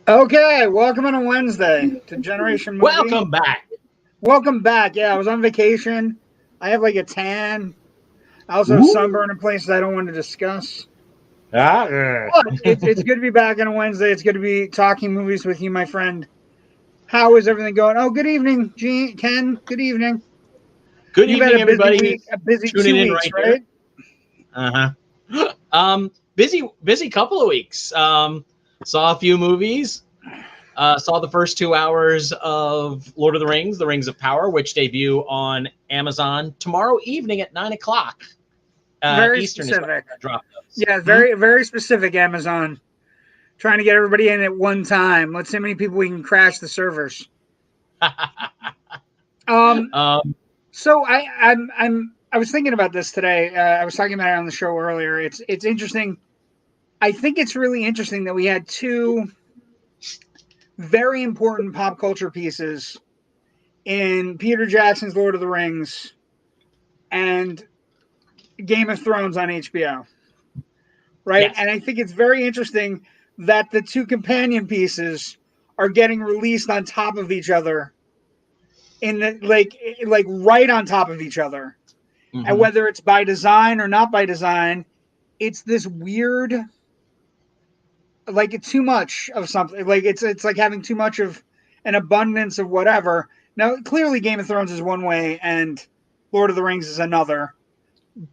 Okay, welcome on a Wednesday to Generation Movie. Welcome back. Welcome back. Yeah, I was on vacation. I have like a tan. I also have Ooh. sunburn in places I don't want to discuss. Ah, But it's good to be back on a Wednesday. It's good to be talking movies with you, my friend. How is everything going? Oh, good evening, Ken. Good evening. Good You've had evening, a busy everybody week, who's a busy tuning two in weeks, right here. right? Busy couple of weeks. Saw a few movies. Saw the first 2 hours of Lord of the Rings of Power, which debut on Amazon tomorrow evening at 9 o'clock Very Eastern is when I'm specific. gonna drop those. Yeah, very specific. Amazon trying to get everybody in at one time. Let's see how many people we can crash the servers. Um, um, So I was thinking about this today. I was talking about it on the show earlier. It's interesting. I think it's really interesting that we had two very important pop culture pieces in Peter Jackson's Lord of the Rings and Game of Thrones on HBO. Right? yes. And I think it's very interesting that the two companion pieces are getting released on top of each other in the like right on top of each other. And Mm-hmm. whether it's by design or not by design, it's this weird, like too much of something. Like it's like having too much of an abundance of whatever. Now, clearly, Game of Thrones is one way, and Lord of the Rings is another.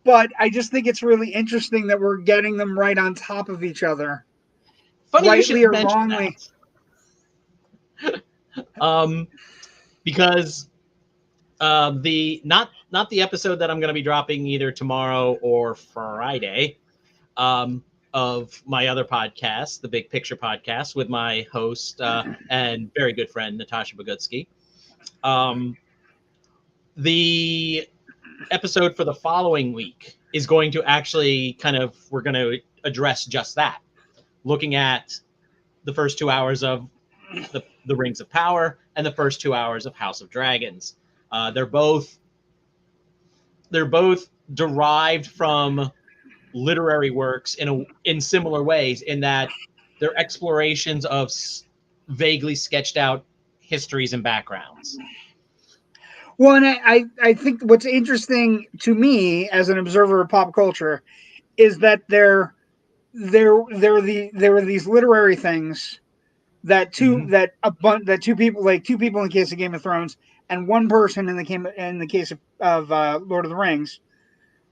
But I just think it's really interesting that we're getting them right on top of each other, Funny you rightly should or mention wrongly. that. Because the not the episode that I'm going to be dropping either tomorrow or Friday of my other podcast, the Big Picture Podcast, with my host and very good friend Natasha Bogutsky. The episode for the following week is going to actually we're going to address just that, looking at the first 2 hours of the Rings of Power and the first 2 hours of House of Dragons. They're both derived from literary works in similar ways, in that they're explorations of vaguely sketched out histories and backgrounds. Well, and I think what's interesting to me as an observer of pop culture is that there were these literary things that Mm-hmm. that two people, like two people in the case of Game of Thrones and one person in the case of Lord of the Rings,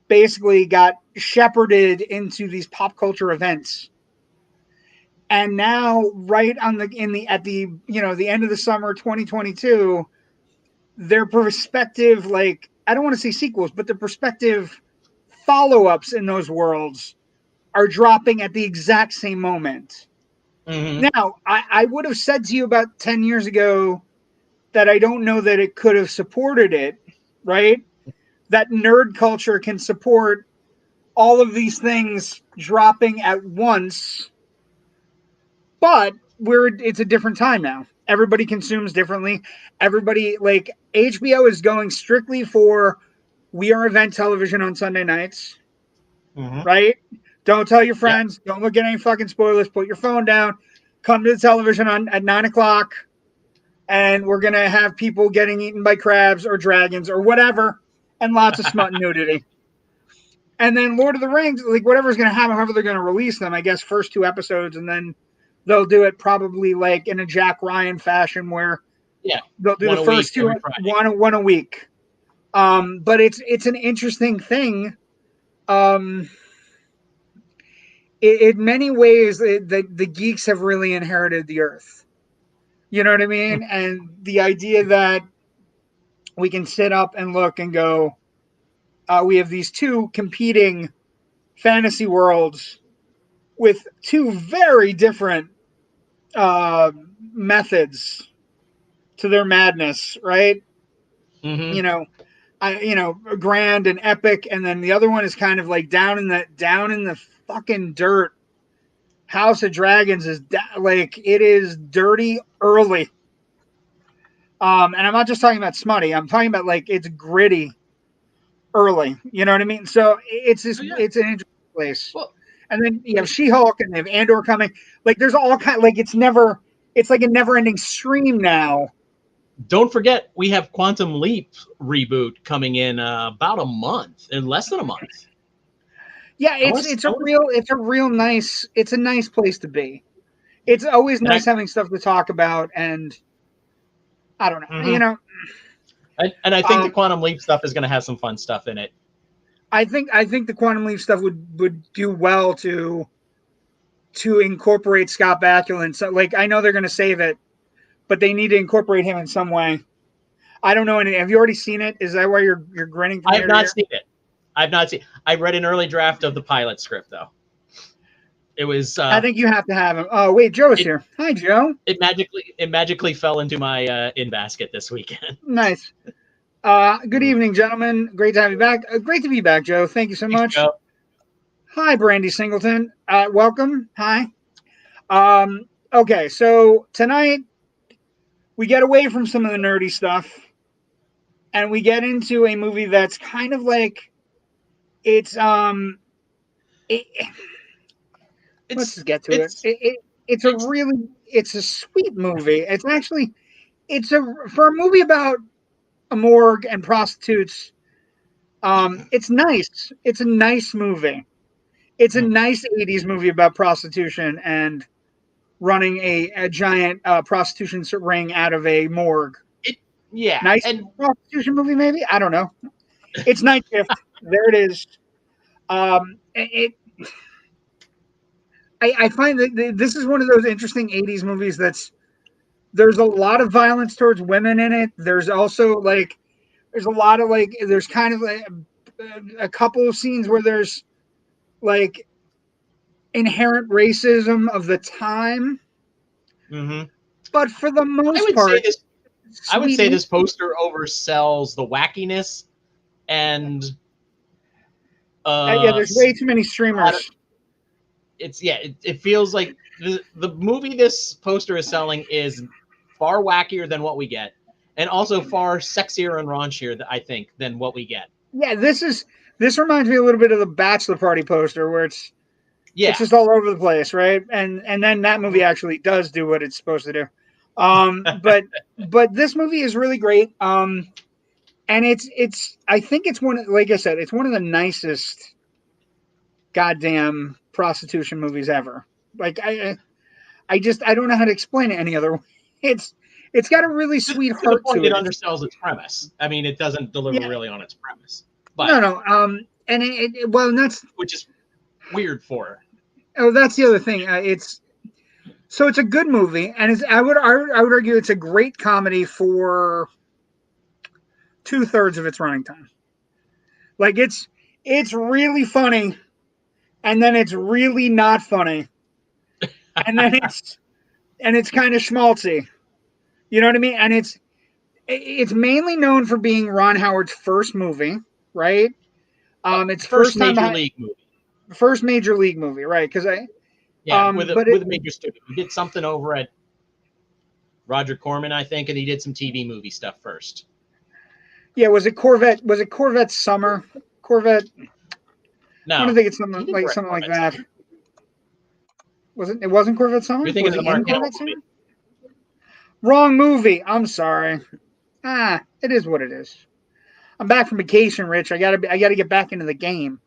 basically got shepherded into these pop culture events. And now, right on the in the at the the end of the summer 2022, their perspective, like I don't want to say sequels, but the perspective follow ups in those worlds are dropping at the exact same moment. Mm-hmm. Now, I would have said to you about 10 years ago that I don't know that it could have supported it, right? That nerd culture can support all of these things dropping at once, but it's a different time now. Everybody consumes differently. Everybody, like HBO is going strictly for we are event television on Sunday nights, Mm-hmm. right? Don't tell your Yep. friends. Don't look at any fucking spoilers. Put your phone down. Come to the television at 9 o'clock, and we're gonna have people getting eaten by crabs or dragons or whatever, and lots of smut and nudity. And then Lord of the Rings, like whatever's gonna happen, however they're gonna release them, I guess first two episodes, and then they'll do it probably like in a Jack Ryan fashion where Yeah. they'll do One the a week first two every Friday. one a week. But it's an interesting thing. Um, in many ways, the geeks have really inherited the earth. You know what I mean? And the idea that we can sit up and look and go, we have these two competing fantasy worlds with two very different uh, methods to their madness, right? Mm-hmm. You know, grand and epic, and then the other one is kind of like down in the fucking dirt. House of Dragons is like it is dirty early. And I'm not just talking about smutty. I'm talking about like it's gritty early. You know what I mean? So Oh, yeah. it's an interesting place. Well, And then you have She-Hulk and they have Andor coming. Like there's all kind like it's never it's like a never-ending stream now. Don't forget, we have Quantum Leap reboot coming in about a month, in less than a month. Yeah, it's a nice place to be. It's always nice having stuff to talk about, and I don't know, mm-hmm. And I think the Quantum Leap stuff is going to have some fun stuff in it. I think the Quantum Leap stuff would do well to incorporate Scott Bakula. So, like, I know they're going to save it, but they need to incorporate him in some way. I don't know any. Have you already seen it? Is that why you're grinning? I have not seen it. I've not seen. I read an early draft of the pilot script, though. It was. I think you have to have him. Oh wait, Joe is here. Hi, Joe. It magically fell into my in basket this weekend. Nice. Good evening, gentlemen. Great to have you back. Great to be back, Joe. Thank you so much. Joe. Hi, Brandy Singleton. Welcome. Hi. Okay, so tonight we get away from some of the nerdy stuff, and we get into a movie that's kind of like let's just get to it. It's a sweet movie. For a movie about a morgue and prostitutes. It's nice. It's a nice movie. It's a nice 80s movie about prostitution and running a giant prostitution ring out of a morgue. Nice prostitution movie, maybe? I don't know. It's Night Shift. There it is. I find that this is one of those interesting 80s movies there's a lot of violence towards women in it. There's also there's a lot of there's kind of a couple of scenes where there's like inherent racism of the time. Mm-hmm. But for the most part, I would say this poster oversells the wackiness and there's way too many streamers. It feels like the movie this poster is selling is far wackier than what we get, and also far sexier and raunchier, I think, than what we get. Yeah, this reminds me a little bit of the Bachelor Party poster, where it's just all over the place, right? And then that movie actually does do what it's supposed to do. But this movie is really great. And it's I think it's like I said, it's one of the nicest goddamn prostitution movies ever. Like I don't know how to explain it any other way. It's got a really sweet heart to it. It undersells its premise. I mean, it doesn't deliver really on its premise. But no. And that's which is weird for her. Oh, that's the other thing. It's a good movie, and I would argue it's a great comedy for 2/3 of its running time. Like it's really funny, and then it's really not funny, and then it's kind of schmaltzy. You know what I mean? And it's mainly known for being Ron Howard's first movie, right? It's first major league movie. First major league movie, right? Because with a major studio. He did something over at Roger Corman, I think, and he did some TV movie stuff first. Yeah, was it Corvette? Was it Corvette Summer? Corvette? No, I don't think it's something like that. It wasn't Corvette Summer? You're thinking of the Mark Hamill movie. Wrong movie. I'm sorry. It is what it is. I'm back from vacation, Rich. I gotta get back into the game.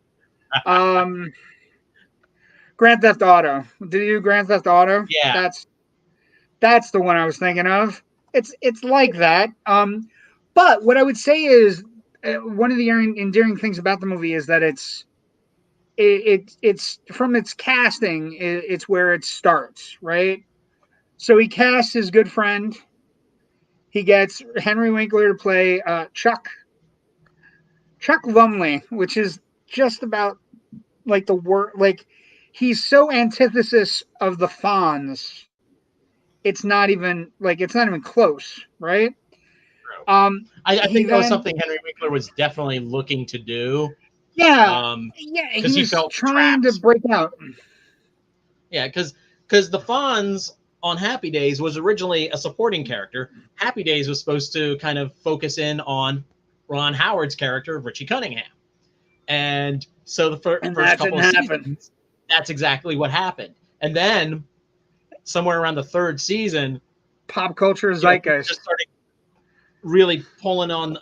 Grand Theft Auto. Did you do Grand Theft Auto? Yeah. That's the one I was thinking of. It's like that. But what I would say is one of the endearing things about the movie is that it's from its casting, it's where it starts, right? So he casts his good friend. He gets Henry Winkler to play Chuck Lumley, which is just about like the word, like he's so antithesis of the Fonz. It's not even close, right? I think that was something Henry Winkler was definitely looking to do. Yeah, because he felt trying trapped. to break out. Yeah, because the Fonz on Happy Days was originally a supporting character. Happy Days was supposed to kind of focus in on Ron Howard's character of Richie Cunningham, and so the first couple of seasons, that's exactly what happened. And then somewhere around the third season, Pop culture zeitgeist. Just started really pulling on,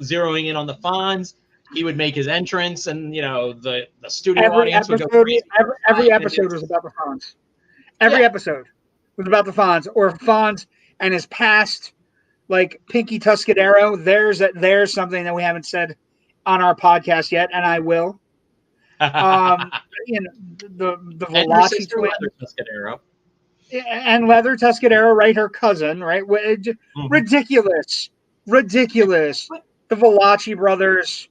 zeroing in on the Fonz. He would make his entrance, and the studio audience would go crazy. Every episode was about the Fonz. Every episode was about the Fonz, or Fonz and his past, like Pinky Tuscadero. There's something that we haven't said on our podcast yet, and I will. The Velocity twin, and Leather Tuscadero, right? Her cousin, right? Ridiculous. The Velocity brothers,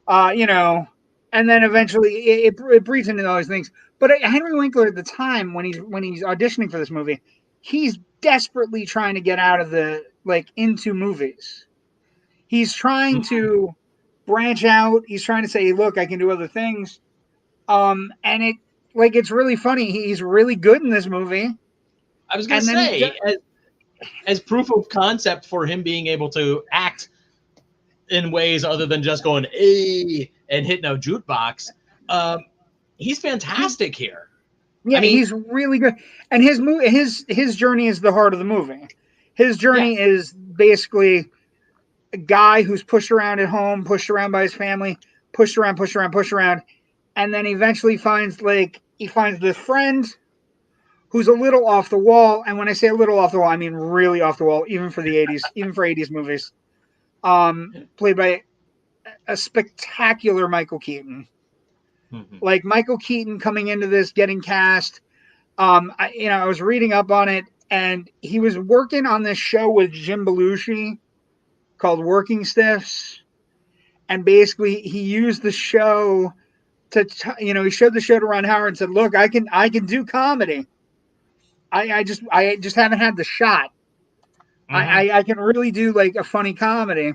and then eventually it breeds into all these things. But Henry Winkler at the time, when he's auditioning for this movie, he's desperately trying to get out of into movies. He's trying to branch out. He's trying to say, look, I can do other things. And it's really funny. He's really good in this movie. I was going to say, as proof of concept for him being able to act in ways other than just going, "Hey," and hitting a jukebox, he's fantastic here. Yeah, I mean, he's really good. And his journey is the heart of the movie. His journey is basically a guy who's pushed around at home, pushed around by his family, pushed around, and then eventually finds this friend who's a little off the wall. And when I say a little off the wall, I mean really off the wall, even for the 80s, even for 80s movies. Played by a spectacular Michael Keaton. Like Michael Keaton coming into this, getting cast. I was reading up on it, and he was working on this show with Jim Belushi called Working Stiffs. And basically he used the show he showed the show to Ron Howard and said, look, I can do comedy. I just haven't had the shot. I can really do a funny comedy.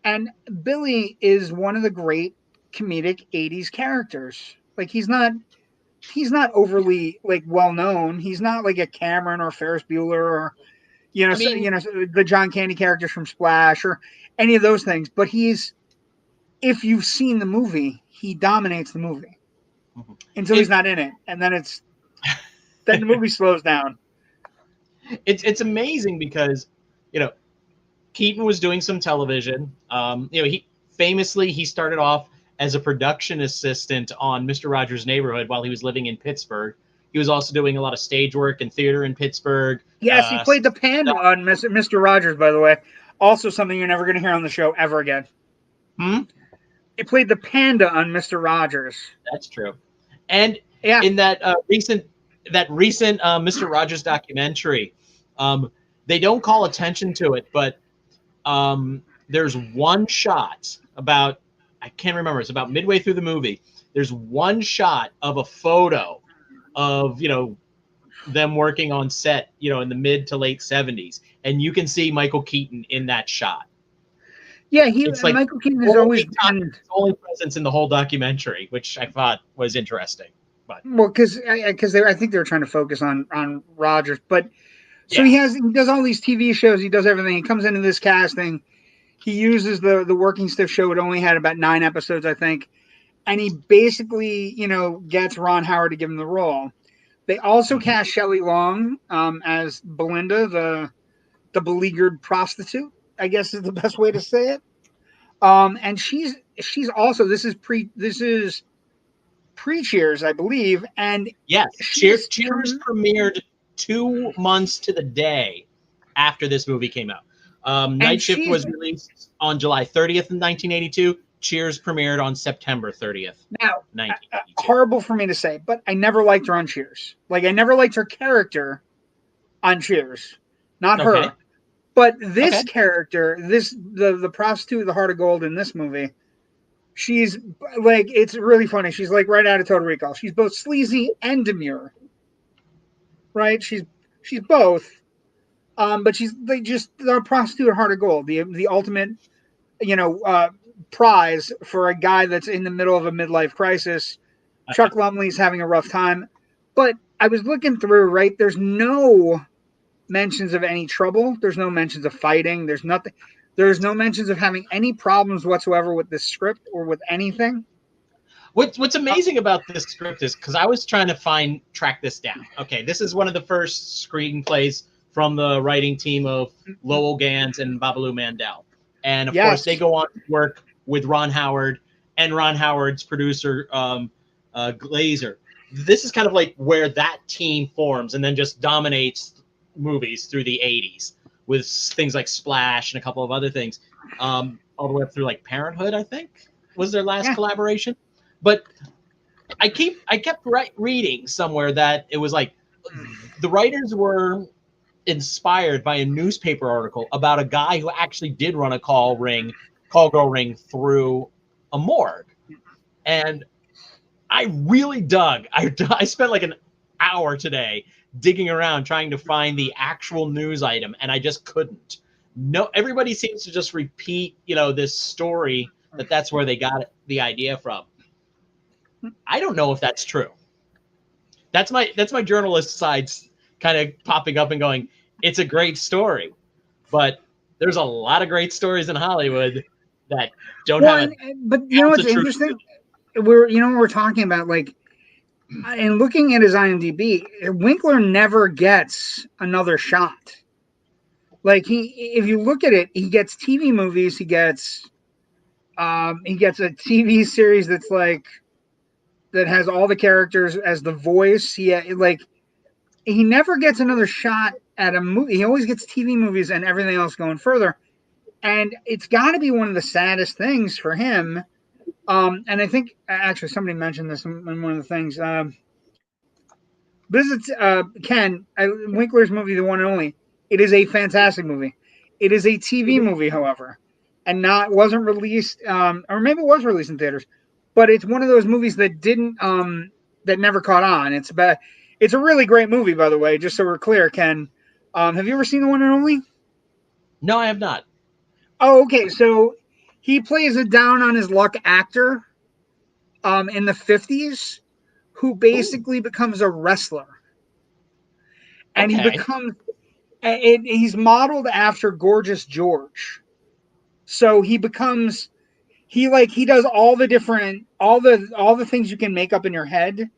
And Billy is one of the great comedic 80s characters. He's not overly well known. He's not like a Cameron or Ferris Bueller or the John Candy characters from Splash or any of those things. But if you've seen the movie, he dominates the movie until he's not in it, and then then the movie slows down. It's amazing because Keaton was doing some television. He famously started off as a production assistant on Mr. Rogers' Neighborhood while he was living in Pittsburgh. He was also doing a lot of stage work and theater in Pittsburgh. Yes, he played the panda on Mr. Rogers, by the way. Also something you're never going to hear on the show ever again. He played the panda on Mr. Rogers. That's true. And in that recent Mr. Rogers documentary, they don't call attention to it, but there's one shot I can't remember. It's about midway through the movie. There's one shot of a photo of, them working on set, in the mid to late 70s. And you can see Michael Keaton in that shot. Yeah, Michael Keaton has always been his only presence in the whole documentary, which I thought was interesting. But because I think they were trying to focus on Rogers, but so he does all these TV shows, he does everything. He comes into this casting, he uses the Working Stiff show. It only had about 9 episodes, I think, and he basically gets Ron Howard to give him the role. They also cast Shelley Long as Belinda, the beleaguered prostitute, I guess is the best way to say it. And she's also this is pre-Cheers, I believe. And yes, Cheers premiered 2 months to the day after this movie came out. Night Shift was released on July 30th in 1982. Cheers premiered on September 30th. Now, horrible for me to say, but I never liked her on Cheers. I never liked her character on Cheers. Not her. But this character, the prostitute with the heart of gold in this movie, she's it's really funny. She's right out of Total Recall. She's both sleazy and demure. Right? She's both. But she's the prostitute heart of gold, the ultimate, prize for a guy that's in the middle of a midlife crisis. Chuck Lumley's having a rough time. But I was looking through, right? There's no mentions of any trouble. There's no mentions of fighting. There's nothing. There's no mentions of having any problems whatsoever with this script or with anything. What's amazing about this script is because I was trying to track this down. Okay, this is one of the first screenplays from the writing team of Lowell Gans and Babalu Mandel. And of course, they go on to work with Ron Howard and Ron Howard's producer, Glazer. This is kind of like where that team forms and then just dominates movies through the 80s with things like Splash and a couple of other things, all the way up through like Parenthood, I think, was their last collaboration. But I kept reading somewhere that it was like the writers were inspired by a newspaper article about a guy who actually did run a call girl ring through a morgue. And I really dug. I spent like an hour today digging around trying to find the actual news item, and I just couldn't. No, everybody seems to just repeat, this story that's where they got the idea from. I don't know if that's true. That's my journalist side kind of popping up and going, it's a great story, but there's a lot of great stories in Hollywood that don't have it. But what's interesting? We're talking about, like, and looking at his IMDb, Winkler never gets another shot. Like, if you look at it, he gets TV movies, he gets a TV series that's like, that has all the characters as the voice. He never gets another shot at a movie. He always gets TV movies and everything else going further. And it's got to be one of the saddest things for him. And I think actually somebody mentioned this in one of the things. This is Ken Winkler's movie, The One and Only. It is a fantastic movie. It is a TV movie, however, and wasn't released, or maybe it was released in theaters. But it's one of those movies that didn't, that never caught on. It's a really great movie, by the way. Just so we're clear, Ken. Have you ever seen The One and Only? No, I have not. Oh, okay. So he plays a down on his luck actor, in the 50s, who basically becomes a wrestler, and he's modeled after Gorgeous George. So he becomes. He does all the things you can make up in your head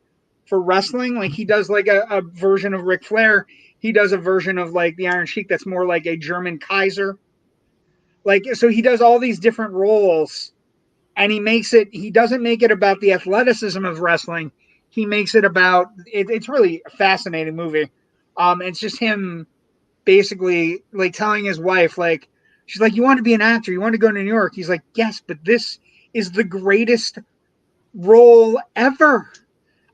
for wrestling. Like, he does like a version of Ric Flair. He does a version of like the Iron Sheik that's more like a German Kaiser. Like, so he does all these different roles, and he doesn't make it about the athleticism of wrestling. He makes it about it's really a fascinating movie. It's just him basically like telling his wife, like, she's like, you want to be an actor? You want to go to New York? He's like, yes, but this is the greatest role ever.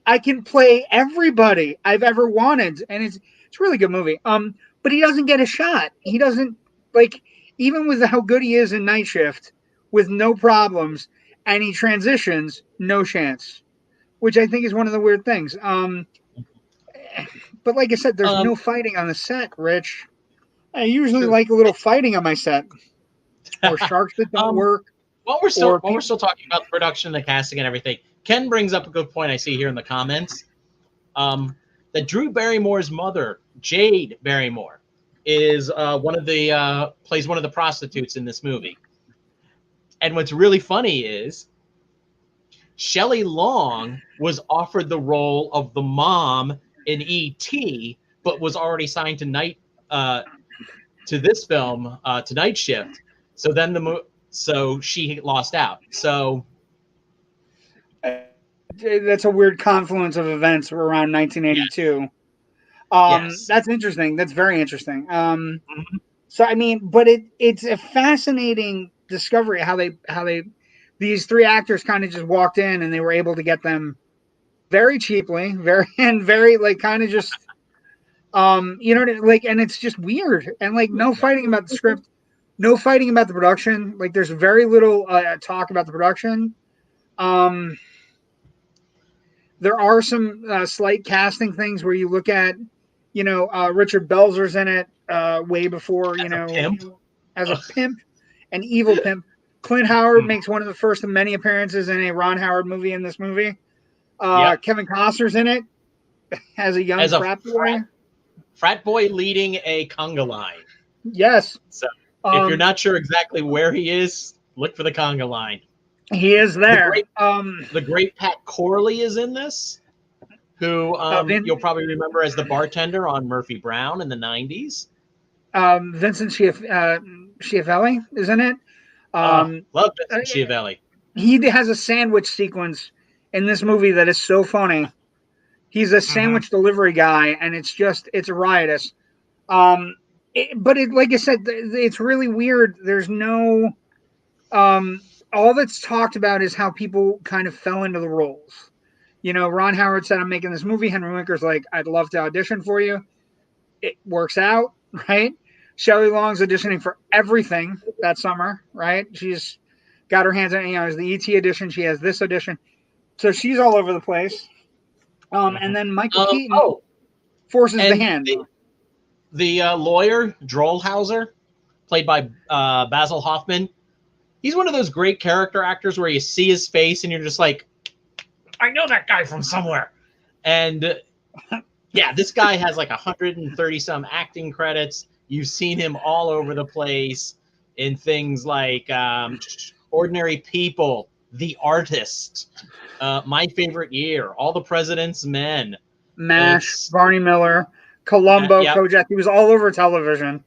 I can play everybody I've ever wanted. And it's a really good movie. But he doesn't get a shot. He doesn't, like, even with how good he is in Night Shift, with no problems, and he transitions, no chance. Which I think is one of the weird things. But like I said, there's no fighting on the set, Rich. I usually like a little fighting on my set, or sharks that don't work. While we're still talking about the production, the casting, and everything, Ken brings up a good point I see here in the comments. That Drew Barrymore's mother, Jade Barrymore, is plays one of the prostitutes in this movie. And what's really funny is Shelley Long was offered the role of the mom in E.T., but was already signed to this film, to Night Shift. So then so she lost out. So that's a weird confluence of events around 1982. Yes. That's interesting. That's very interesting. So I mean, but it's a fascinating discovery how these three actors kind of just walked in and they were able to get them very cheaply, very like kind of just. And it's just weird, and like no fighting about the script, no fighting about the production. Like, there's very little talk about the production. There are some slight casting things where you look at, Richard Belzer's in it way before, as a pimp, an evil pimp. Clint Howard makes one of the first of many appearances in a Ron Howard movie in this movie. Kevin Costner's in it as a young frat boy. Frat boy leading a conga line. Yes. So if you're not sure exactly where he is, look for the conga line. He is there. The great Pat Corley is in this, who you'll probably remember as the bartender on Murphy Brown in the 90s. Vincent Schiavelli is in it. Love Vincent Schiavelli. He has a sandwich sequence in this movie that is so funny. He's a sandwich delivery guy, and it's riotous. But like I said, it's really weird. There's no, all that's talked about is how people kind of fell into the roles. You know, Ron Howard said, "I'm making this movie." Henry Winkler's like, "I'd love to audition for you." It works out, right? Shelley Long's auditioning for everything that summer, right? She's got her hands on, as the ET audition. She has this audition. So she's all over the place. And then Michael Keaton forces the hand. The lawyer, Drollhauser, played by Basil Hoffman, he's one of those great character actors where you see his face and you're just like, I know that guy from somewhere. And yeah, this guy has like 130 some acting credits. You've seen him all over the place in things like Ordinary People, The Artist, My Favorite Year, All the President's Men, MASH, Barney Miller, Columbo, Kojak. He was all over television.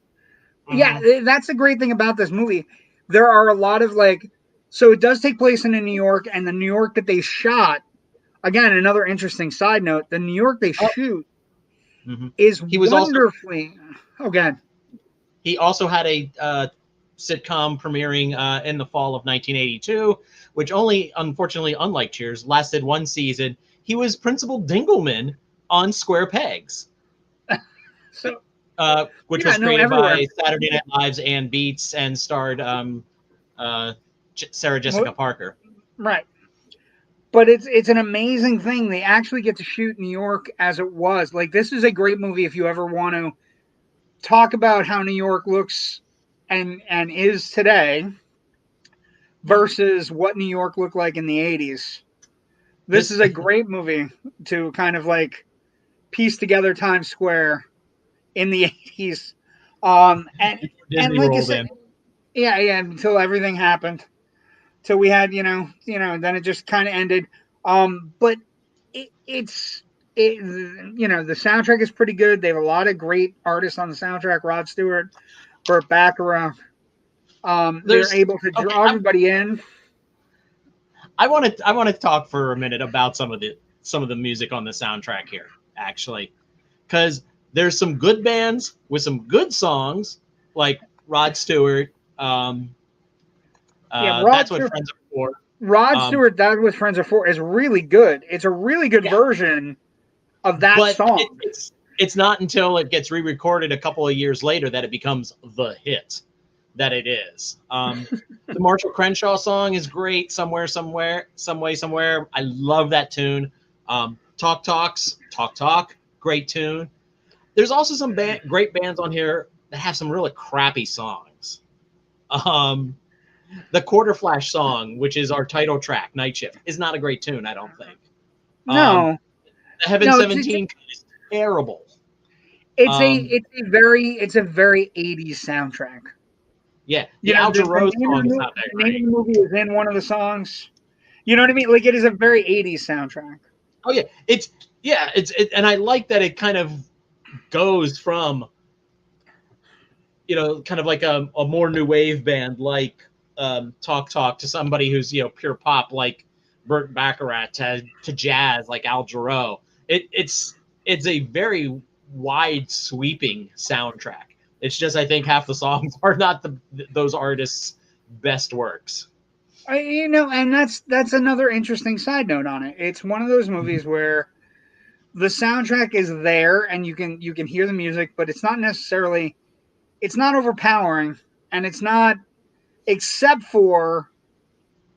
Yeah, that's the great thing about this movie. There are a lot of so it does take place in New York, and the New York that they shot, again, another interesting side note, the New York they shoot is wonderfully. He also had a sitcom premiering in the fall of 1982, which unfortunately, unlike Cheers, lasted one season. He was Principal Dingleman on Square Pegs, which was created by Saturday Night Live's Ann Beats and starred Sarah Jessica Parker. Right. But it's an amazing thing. They actually get to shoot New York as it was. Like, this is a great movie if you ever want to talk about how New York looks and is today versus what New York looked like in the 80s. This is a great movie to kind of piece together Times Square in the 80s. And like I said, until everything happened. So we had, then it just kind of ended. But the soundtrack is pretty good. They have a lot of great artists on the soundtrack. Rod Stewart, Burt Bacharach. They're able to draw everybody in. I want to talk for a minute about some of the music on the soundtrack here, actually, because there's some good bands with some good songs, like Rod Stewart. That's what Friends Are For. Rod Stewart, That's What Friends Are For, is really good. It's a really good version of that song. It's not until it gets re-recorded a couple of years later that it becomes the hit that it is. The Marshall Crenshaw song is great. Somewhere, Somewhere. I love that tune. Talk Talk, great tune. There's also some great bands on here that have some really crappy songs. The Quarter Flash song, which is our title track, Night Shift, is not a great tune, I don't think. No. The Heaven 17 is terrible. It's a very 80s soundtrack. Yeah, the Al Jarreau song is not that great. The name of the movie is in one of the songs. You know what I mean? Like, it is a very 80s soundtrack. Oh yeah, and I like that it kind of goes from, kind of like a more new wave band like Talk to somebody who's pure pop like Burt Bacharach to jazz like Al Jarreau. It's a very wide sweeping soundtrack. It's just, I think half the songs are not those artists' best works. And that's another interesting side note on it. It's one of those movies where the soundtrack is there and you can hear the music, but it's not overpowering, and it's not, except for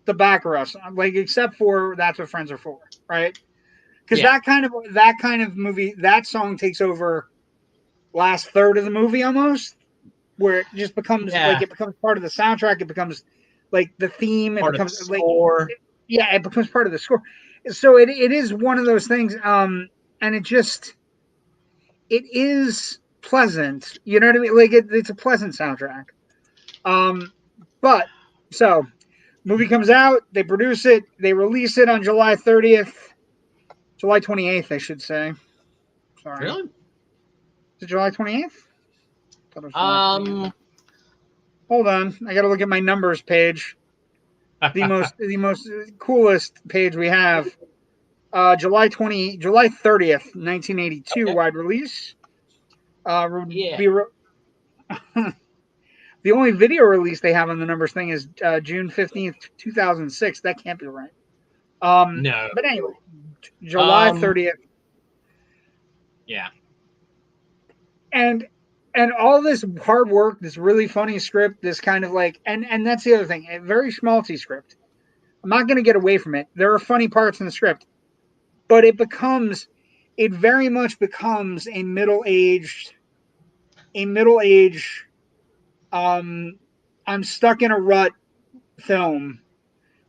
the Baccarat song, except for That's What Friends Are For, right? Because that kind of movie, that song takes over last third of the movie almost, where it just becomes it becomes part of the soundtrack. It becomes the theme. It becomes the score. It becomes part of the score. So it is one of those things. And it is pleasant. You know what I mean? It's a pleasant soundtrack. But so Movie comes out, they produce it, they release it on July 30th, July 28th, I should say. Sorry. Really? Is it July 28th? Hold on, I got to look at my numbers page. The most coolest page we have. July 30th, 1982, okay. Wide release. Yeah. The only video release they have on the numbers thing is June 15th, 2006. That can't be right. No. But anyway, July 30th. Yeah. And all this hard work, this really funny script, this kind of like, and that's the other thing, a very schmaltzy script. I'm not going to get away from it. There are funny parts in the script, but it very much becomes a middle-aged, I'm stuck in a rut film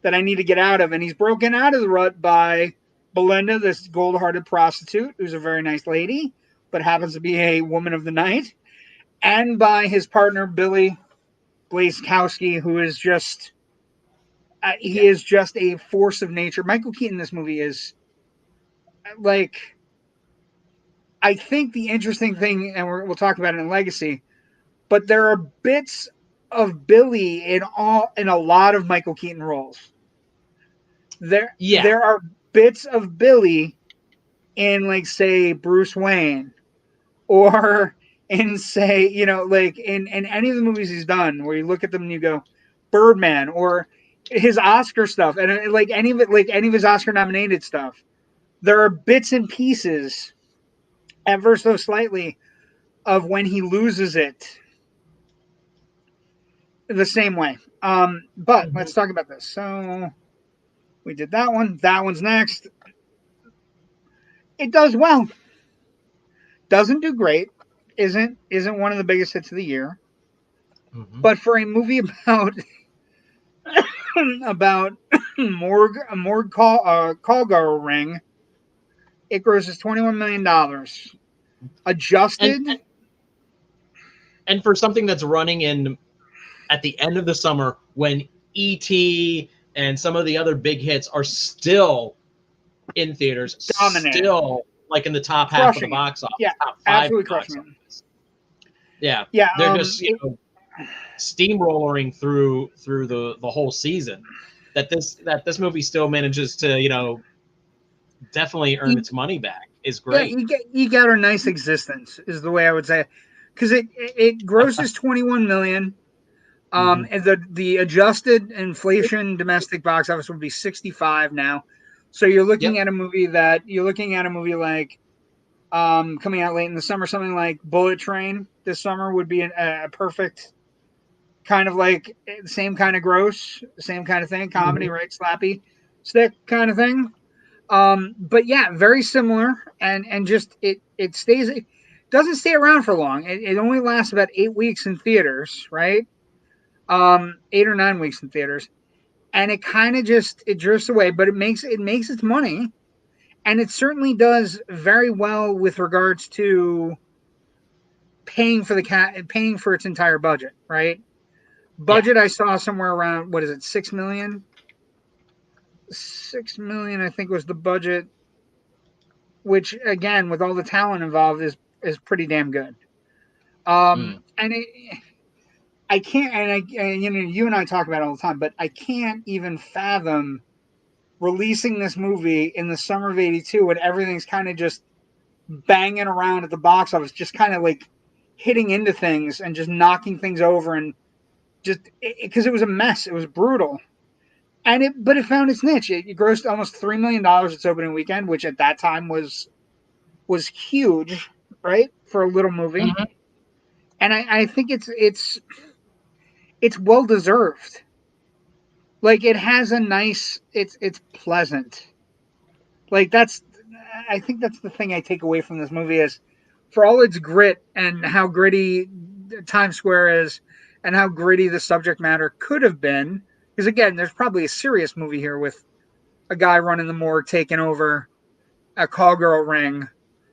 that I need to get out of. And he's broken out of the rut by Belinda, this gold-hearted prostitute, who's a very nice lady, but happens to be a woman of the night, and by his partner, Billy BLAZEJOWSKI, who is just, he is just a force of nature. Michael Keaton in this movie is, like, I think the interesting thing, and we'll talk about it in Legacy, but there are bits of Billy in a lot of Michael Keaton roles. There are bits of Billy in, like, say, Bruce Wayne, or in, say, you know, like in any of the movies he's done, where you look at them and you go, Birdman, or his Oscar stuff, and like any of his Oscar nominated stuff. There are bits and pieces, ever so slightly, of when he loses it the same way. But let's talk about this. So we did that one. That one's next. It does well. Doesn't do great. Isn't one of the biggest hits of the year. Mm-hmm. But for a movie about a morgue call girl ring, it grosses $21 million. Adjusted. And for something that's running in at the end of the summer, when E.T. and some of the other big hits are still in theaters, dominating. Still like in the top half of the box office. Yeah, top 5 absolutely crushing. Yeah. Yeah. They're just steamrollering through the whole season. That this movie still manages to, definitely earn its money back is great. Yeah, you got a nice existence, is the way I would say it. Because it grosses $21 million. And the adjusted inflation domestic box office would be 65 now. So you're looking at a movie like coming out late in the summer, something like Bullet Train this summer would be a perfect kind of like same kind of gross, same kind of thing, comedy, right? Slappy stick kind of thing. But yeah, very similar, and just it doesn't stay around for long. It only lasts about 8 weeks in theaters, right? 8 or 9 weeks in theaters, and it kind of it drifts away, but it makes its money, and it certainly does very well with regards to paying for its entire budget, right? Budget I saw somewhere around, what is it, $6 million? $6 million, I think, was the budget, which again, with all the talent involved, is pretty damn good. And I can't, and you and I talk about it all the time, but I can't even fathom releasing this movie in the summer of '82 when everything's kind of just banging around at the box office, just kind of like hitting into things and just knocking things over, and just because it was a mess, it was brutal. But it found its niche. It grossed almost $3 million its opening weekend, which at that time was huge, right, for a little movie. And I think it's well deserved. Like, it has a nice, it's pleasant. Like, I think that's the thing I take away from this movie is, for all its grit and how gritty Times Square is, and how gritty the subject matter could have been. Because again, there's probably a serious movie here with a guy running the morgue, taking over a call girl ring.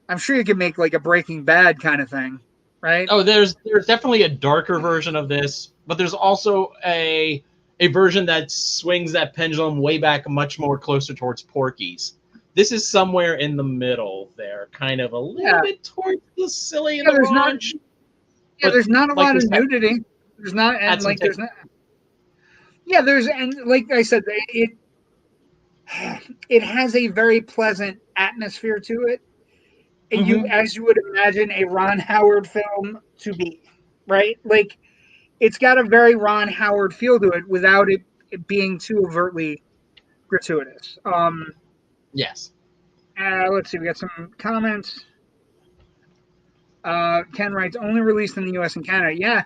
I'm sure you could make like a Breaking Bad kind of thing, right? Oh, there's definitely a darker version of this, but there's also a a version that swings that pendulum way back much more closer towards Porky's. This is somewhere in the middle there, kind of a little bit towards the silly and the raunch. There's not a like lot of said, nudity. There's not, and like there's not. Yeah, there's, and like I said, it has a very pleasant atmosphere to it. Mm-hmm. As you would imagine a Ron Howard film to be, right? Like it's got a very Ron Howard feel to it without it being too overtly gratuitous. Yes. Let's see, we got some comments. Ken writes, only released in the US and Canada. Yeah,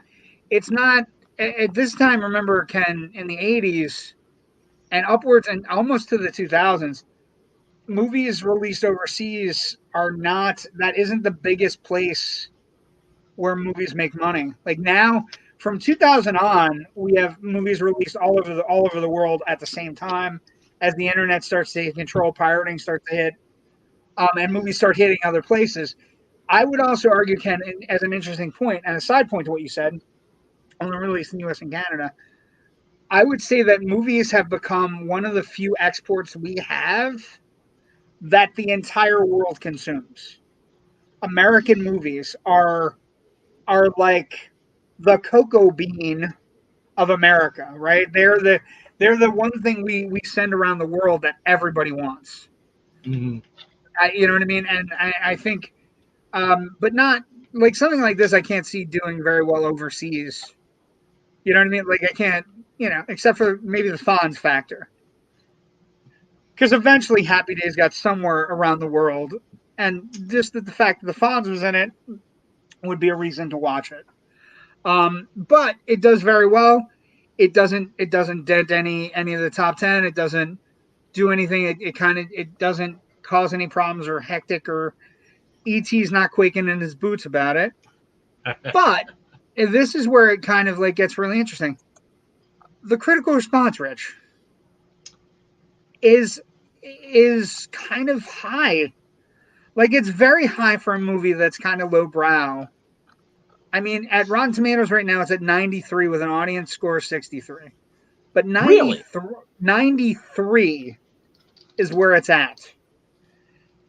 it's not at this time. Remember, Ken, in the 80s and upwards and almost to the 2000s, movies released overseas that isn't the biggest place where movies make money. Like now, from 2000 on, we have movies released all over the world at the same time as the internet starts to take control, pirating starts to hit, and movies start hitting other places. I would also argue, Ken, as an interesting point and a side point to what you said, only released in the US and Canada, I would say that movies have become one of the few exports we have that the entire world consumes. American movies are like the cocoa bean of America, right? They're the one thing we send around the world that everybody wants. Mm-hmm. You know what I mean? And I think, but not like something like this. I can't see doing very well overseas. You know what I mean? Like I can't, except for maybe the Fonz factor. Because eventually Happy Days got somewhere around the world. And just the fact that the Fonz was in it would be a reason to watch it. But it does very well. It doesn't dent any of the top 10. It doesn't do anything. It doesn't cause any problems or hectic, or E.T.'s not quaking in his boots about it. But this is where it kind of like gets really interesting. The critical response, Rich, is kind of high. Like it's very high for a movie that's kind of lowbrow. I mean, at Rotten Tomatoes right now, it's at 93 with an audience score of 63. But 93 is where it's at.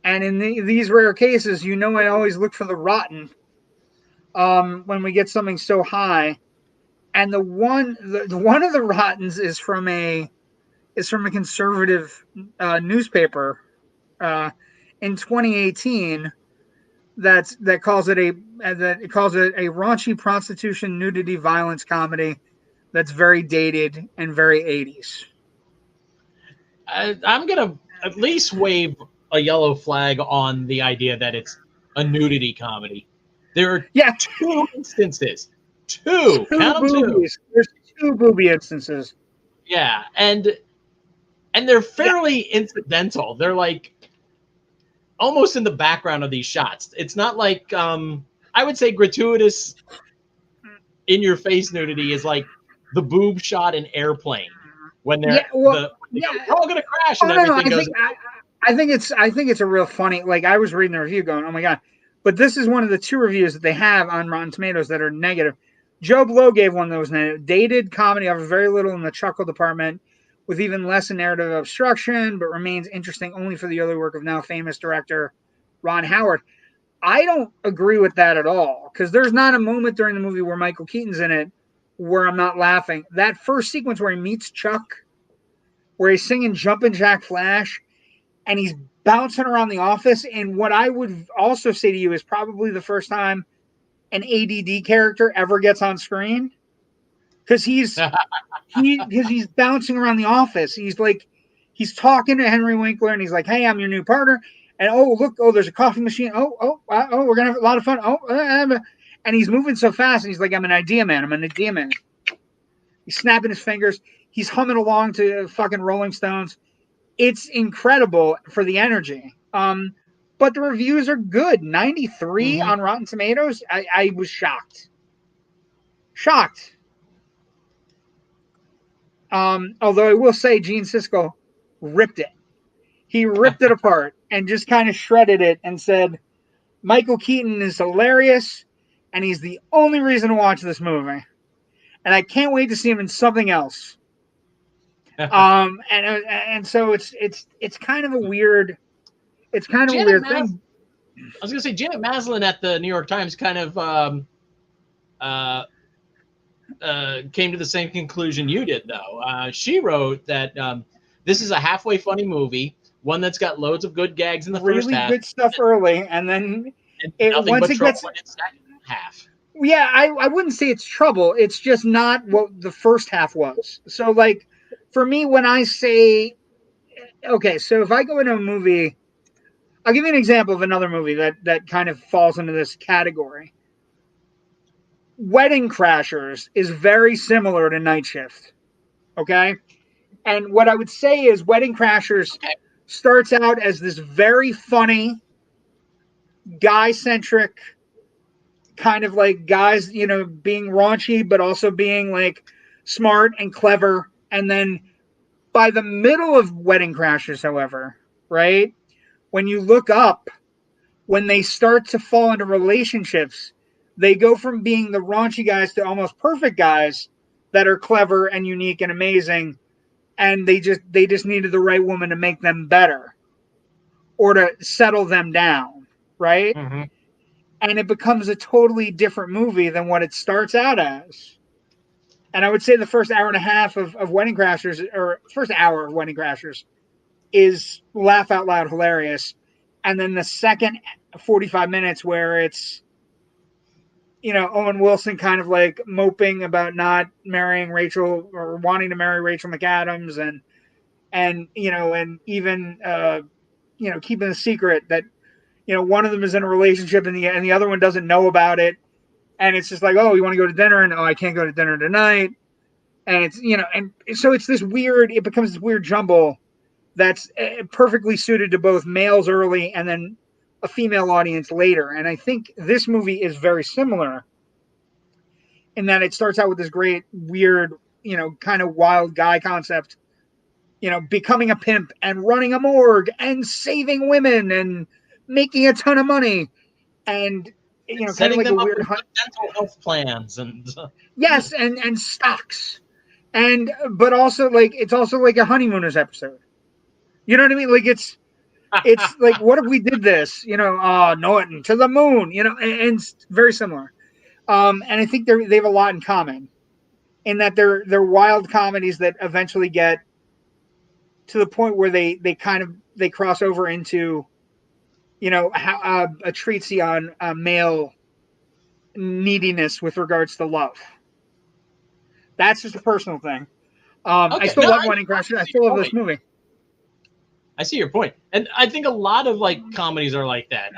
And in these rare cases, I always look for the rotten when we get something so high. And the one of the rottens is from a conservative newspaper in 2018 that calls it a raunchy prostitution, nudity, violence comedy that's very dated and very 80s. I'm gonna at least wave a yellow flag on the idea that it's a nudity comedy. There are two instances. Count them two. There's two booby instances. Yeah, and they're fairly incidental. They're like almost in the background of these shots. It's not like I would say gratuitous in your face nudity is like the boob shot in Airplane when they're we're all gonna crash and everything goes. I think it's a real funny. Like I was reading the review, going, "Oh my god!" But this is one of the two reviews that they have on Rotten Tomatoes that are negative. Joe Blow gave one of those dated comedy offers very little in the chuckle department, with even less in narrative obstruction, but remains interesting only for the early work of now famous director Ron Howard. I don't agree with that at all, because there's not a moment during the movie where Michael Keaton's in it where I'm not laughing. That first sequence where he meets Chuck, where he's singing Jumpin' Jack Flash, and he's bouncing around the office, and what I would also say to you is probably the first time an ADD character ever gets on screen, because he's bouncing around the office. He's talking to Henry Winkler, and he's like, "Hey, I'm your new partner." And look, there's a coffee machine. We're gonna have a lot of fun. And he's moving so fast, and he's like, "I'm an idea man. He's snapping his fingers. He's humming along to fucking Rolling Stones. It's incredible for the energy. But the reviews are good. 93 on Rotten Tomatoes. I was shocked. Although I will say Gene Siskel ripped it. He ripped it apart and just kind of shredded it and said, Michael Keaton is hilarious, and he's the only reason to watch this movie. And I can't wait to see him in something else. And so it's kind of a weird Janet thing. I was going to say Janet Maslin at the New York Times kind of came to the same conclusion you did, though. She wrote that this is a halfway funny movie, one that's got loads of good gags in the first Really half, good stuff early, and then and it nothing once but it trouble gets. in its second half. Yeah, I wouldn't say it's trouble. It's just not what the first half was. So like for me, when I say okay, so if I go into a movie, I'll give you an example of another movie that kind of falls into this category. Wedding Crashers is very similar to Night Shift. Okay? And what I would say is Wedding Crashers Okay. starts out as this very funny, guy centric kind of like guys, being raunchy, but also being like smart and clever. And then by the middle of Wedding Crashers, however, right, when you look up, when they start to fall into relationships, they go from being the raunchy guys to almost perfect guys that are clever and unique and amazing. And they just needed the right woman to make them better or to settle them down, right? Mm-hmm. And it becomes a totally different movie than what it starts out as. And I would say the first hour and a half of Wedding Crashers, or first hour of Wedding Crashers, is laugh out loud hilarious. And then the second 45 minutes where it's, Owen Wilson kind of like moping about not marrying Rachel or wanting to marry Rachel McAdams and even, keeping a secret that, one of them is in a relationship and the other one doesn't know about it. And it's just like, oh, you want to go to dinner? And, oh, I can't go to dinner tonight. And it's, and so it becomes this weird jumble that's perfectly suited to both males early and then a female audience later. And I think this movie is very similar in that it starts out with this great, weird, kind of wild guy concept, becoming a pimp and running a morgue and saving women and making a ton of money. And, kind of Setting like them a up weird, with dental health plans and yes, and stocks. And, but also like, it's also like a honeymooners episode. You know what I mean? Like it's like, what if we did this? Norton to the moon. And it's very similar. And I think they have a lot in common in that they're wild comedies that eventually get to the point where they cross over into, how a treatise on male neediness with regards to love. That's just a personal thing. I okay. still No, love Wedding Crashers. I still love this point. movie. I see your point, and I think a lot of like comedies are like that.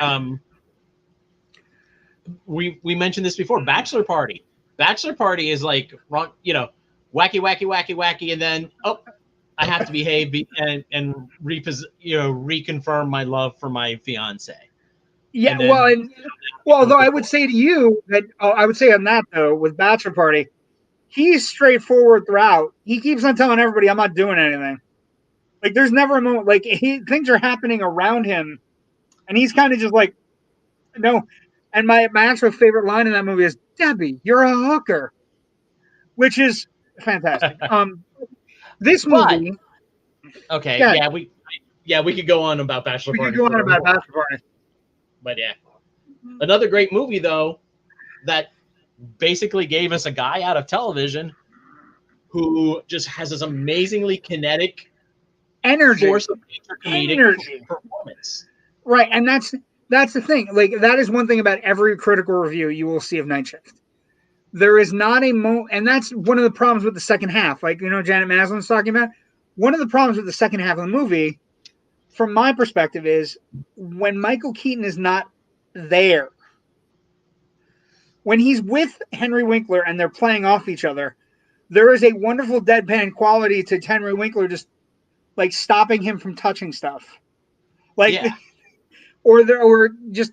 We mentioned this before. Bachelor Party. Bachelor Party is like, wacky, and then I have to behave and reconfirm my love for my fiance. Yeah, And then, though I would say to you that I would say on that though with Bachelor Party, he's straightforward throughout. He keeps on telling everybody, "I'm not doing anything." Like there's never a moment like things are happening around him, and he's kind of just like, "No." And my actual favorite line in that movie is, "Debbie, you're a hooker," which is fantastic. This but movie. okay, Yeah, we could go on about Bachelor we could Party go on for about more. Bachelor Party. But yeah, another great movie though that basically gave us a guy out of television who just has this amazingly kinetic force of comedic performance. Right, and that's the thing. Like that is one thing about every critical review you will see of Night Shift. There is not a and that's one of the problems with the second half. Like Janet Maslin's talking about. One of the problems with the second half of the movie, from my perspective, is when Michael Keaton is not there. When he's with Henry Winkler and they're playing off each other, there is a wonderful deadpan quality to Henry Winkler just like stopping him from touching stuff. Like Yeah. or just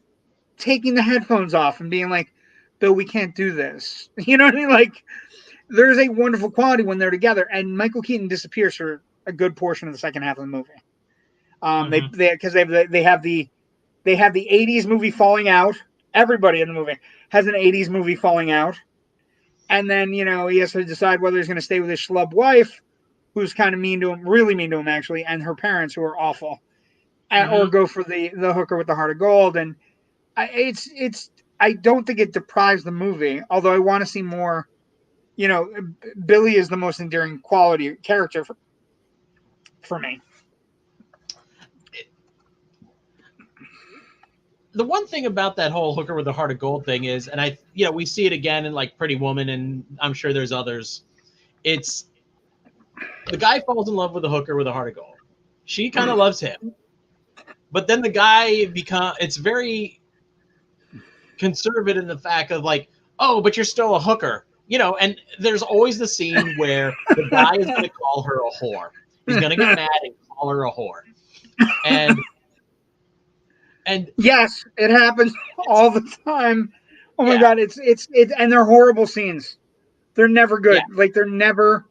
taking the headphones off and being like, Bill, we can't do this. You know what I mean? Like there's a wonderful quality when they're together, and Michael Keaton disappears for a good portion of the second half of the movie. They have the 80s movie Falling Out. Everybody in the movie has an 80s movie Falling Out. And then, he has to decide whether he's going to stay with his schlub wife who's kind of mean to him, really mean to him actually, and her parents who are awful, or Mhm. go for the hooker with the heart of gold. And I don't think it deprives the movie, although I want to see more. You know, Billy is the most endearing quality character for me. The one thing about that whole hooker with the heart of gold thing is, and we see it again in like Pretty Woman, and I'm sure there's others. It's the guy falls in love with the hooker with a heart of gold. She kind of loves him, but then the guy it's very conservative in the fact of like, oh, but you're still a hooker, and there's always the scene where the guy is going to call her a whore. He's going to get mad and call her a whore. And yes, it happens all the time. Oh my God. It's and they're horrible scenes. They're never good. Yeah. Like they're never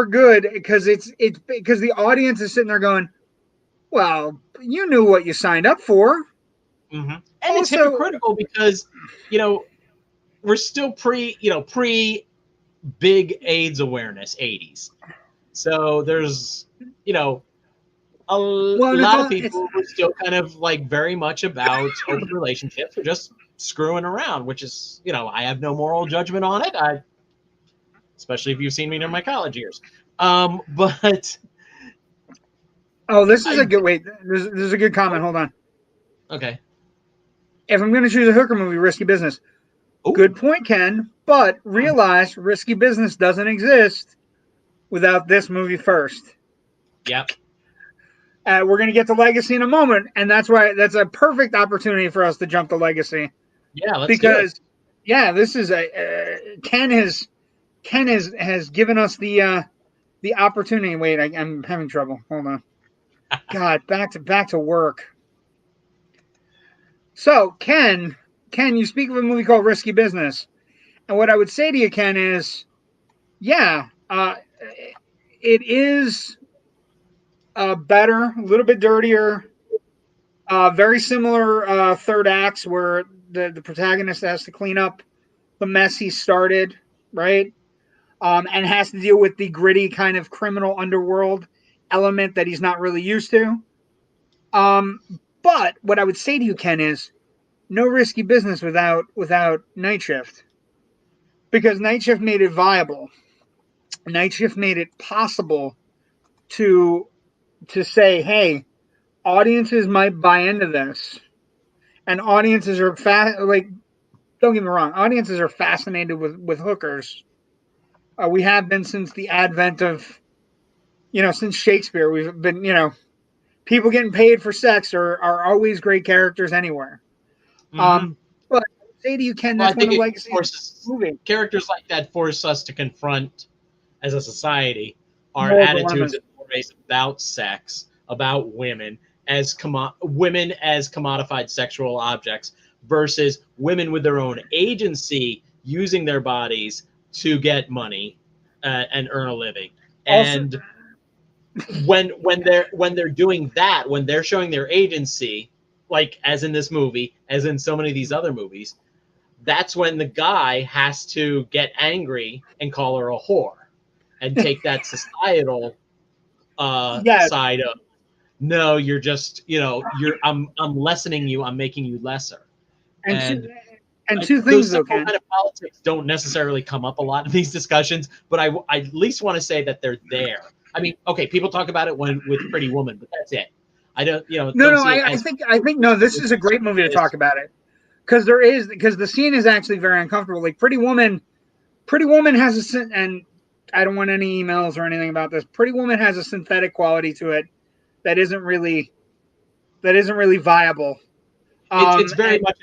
good because it's because the audience is sitting there going, well, you knew what you signed up for. Mm-hmm. And also, it's hypocritical because, we're still pre big AIDS awareness 80s. So there's, a lot of people who are still kind of like very much about open relationships or just screwing around, which is, I have no moral judgment on it. Especially if you've seen me during my college years. But this is a good wait. This is a good comment. Hold on. Okay. If I'm going to choose a hooker movie, Risky Business. Ooh. Good point, Ken. But realize Risky Business doesn't exist without this movie first. Yep. We're going to get to Legacy in a moment, and that's a perfect opportunity for us to jump to Legacy. Yeah, let's because do it. Yeah, this is Ken has given us the opportunity. Wait, I'm having trouble. Hold on. God, back to work. So Ken, you speak of a movie called Risky Business, and what I would say to you, Ken, is, yeah, it is better, a little bit dirtier, very similar third acts where the protagonist has to clean up the mess he started, right? And has to deal with the gritty kind of criminal underworld element that he's not really used to. But what I would say to you, Ken, is no Risky Business without Night Shift, because Night Shift made it viable. Night Shift made it possible to say, hey, audiences might buy into this, and audiences are don't get me wrong, audiences are fascinated with hookers. We have been since the advent of, since Shakespeare. We've been, people getting paid for sex are always great characters anywhere. Mm-hmm. But I would say to you, Ken, that's one of Legacy's movie. Characters like that force us to confront, as a society, our attitudes and mores about sex, about women as women as commodified sexual objects versus women with their own agency using their bodies to get money and earn a living. And when they're doing that, when they're showing their agency, like as in this movie, as in so many of these other movies, that's when the guy has to get angry and call her a whore and take that societal side of, no, you're just, I'm lessening you, I'm making you lesser. And two things, those simple kind of politics don't necessarily come up a lot in these discussions, but I at least want to say that they're there. I mean, okay, people talk about it with Pretty Woman, but that's it. I don't, I think no, this is a great movie to talk about it, because the scene is actually very uncomfortable. Like Pretty Woman has and I don't want any emails or anything about this. Pretty Woman has a synthetic quality to it that isn't really viable. It's very much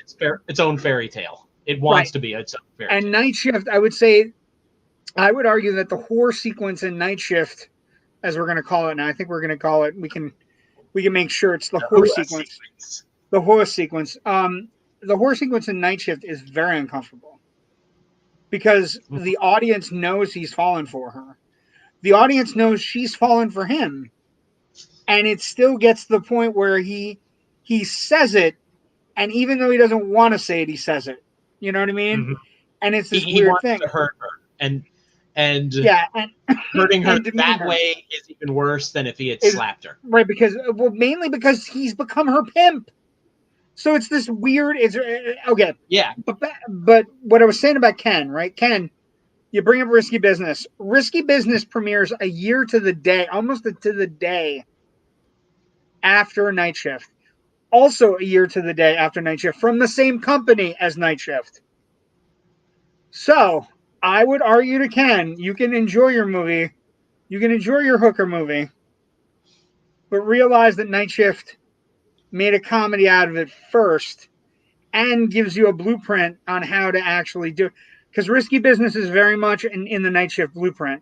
its own fairy tale. It wants to be its own fairy tale. And Night Shift, I would argue that the whore sequence in Night Shift, as we're going to call it now, I think we're going to call it. We can make sure it's the whore sequence. The whore sequence. The whore sequence in Night Shift is very uncomfortable because the audience knows he's fallen for her. The audience knows she's fallen for him, and it still gets to the point where he says it, and even though he doesn't want to say it, he says it. You know what I mean? Mm-hmm. And it's this he weird wants thing to hurt her, and And Yeah, and hurting her and demean that her. way is even worse than if he had Is slapped her. right because mainly because he's become her pimp. So it's this weird. It's okay. Yeah. But what I was saying about Ken, right? Ken, you bring up Risky Business. Risky Business premieres a year to the day, almost to the day after Night Shift. Also a year to the day after Night Shift from the same company as Night Shift. So I would argue to Ken, you can enjoy your movie, you can enjoy your hooker movie, but realize that Night Shift made a comedy out of it first and gives you a blueprint on how to actually do it. Because Risky Business is very much in the Night Shift blueprint.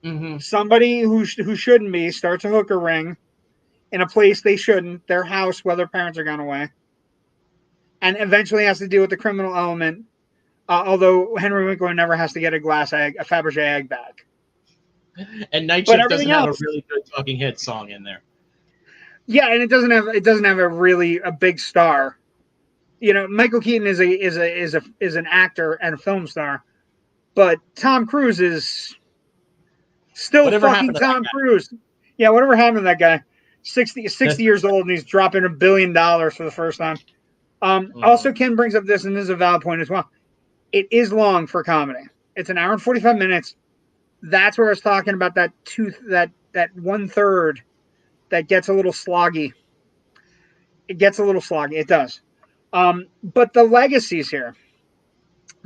Mm-hmm. Somebody who shouldn't be starts a hooker ring in a place they shouldn't, their house while their parents are gone away, and eventually has to deal with the criminal element. Although Henry Winkler never has to get a Fabergé egg back. And Night But Shift doesn't everything have a else, really good Talking Heads song in there. yeah, and it doesn't have a big star. You know, Michael Keaton is an actor and a film star, but Tom Cruise is still Whatever fucking happened to that Tom Cruise. Yeah, whatever happened to that guy? 60 years old and he's dropping $1 billion for the first time. Also, Ken brings up this, and this is a valid point as well. It is long for comedy. It's an hour and 45 minutes. That's where I was talking about that 1/3 that gets a little sloggy. It gets a little sloggy. It does. But the legacies here.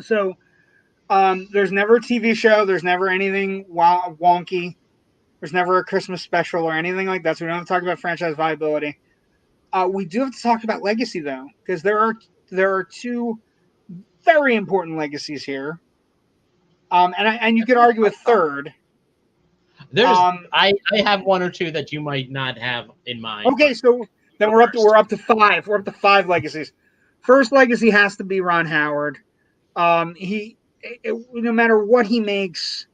So there's never a TV show. There's never anything wonky. There's never a Christmas special or anything like that. So we don't have to talk about franchise viability. We do have to talk about legacy though, because there are two very important legacies here. And you could argue a third. I have one or two that you might not have in mind. Okay, so then we're up to five. We're up to five legacies. First legacy has to be Ron Howard. No matter what he makes,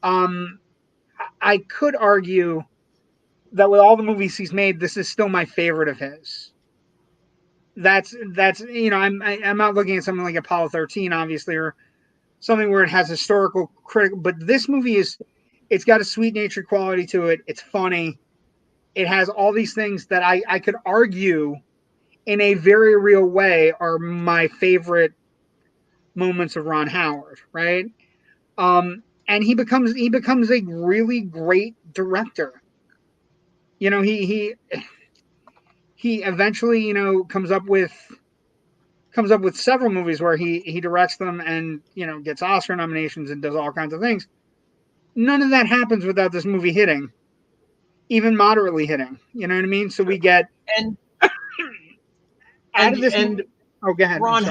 I could argue that with all the movies he's made, this is still my favorite of his. That's I'm not looking at something like Apollo 13, obviously, or something where it has historical critical. But this movie it's got a sweet natured quality to it. It's funny. It has all these things that I could argue in a very real way are my favorite moments of Ron Howard, right? And he becomes a really great director. You know, he eventually, comes up with several movies where he directs them and, gets Oscar nominations and does all kinds of things. None of that happens without this movie hitting, even moderately hitting. You know what I mean? So we get and out of this and oh, go ahead. Ron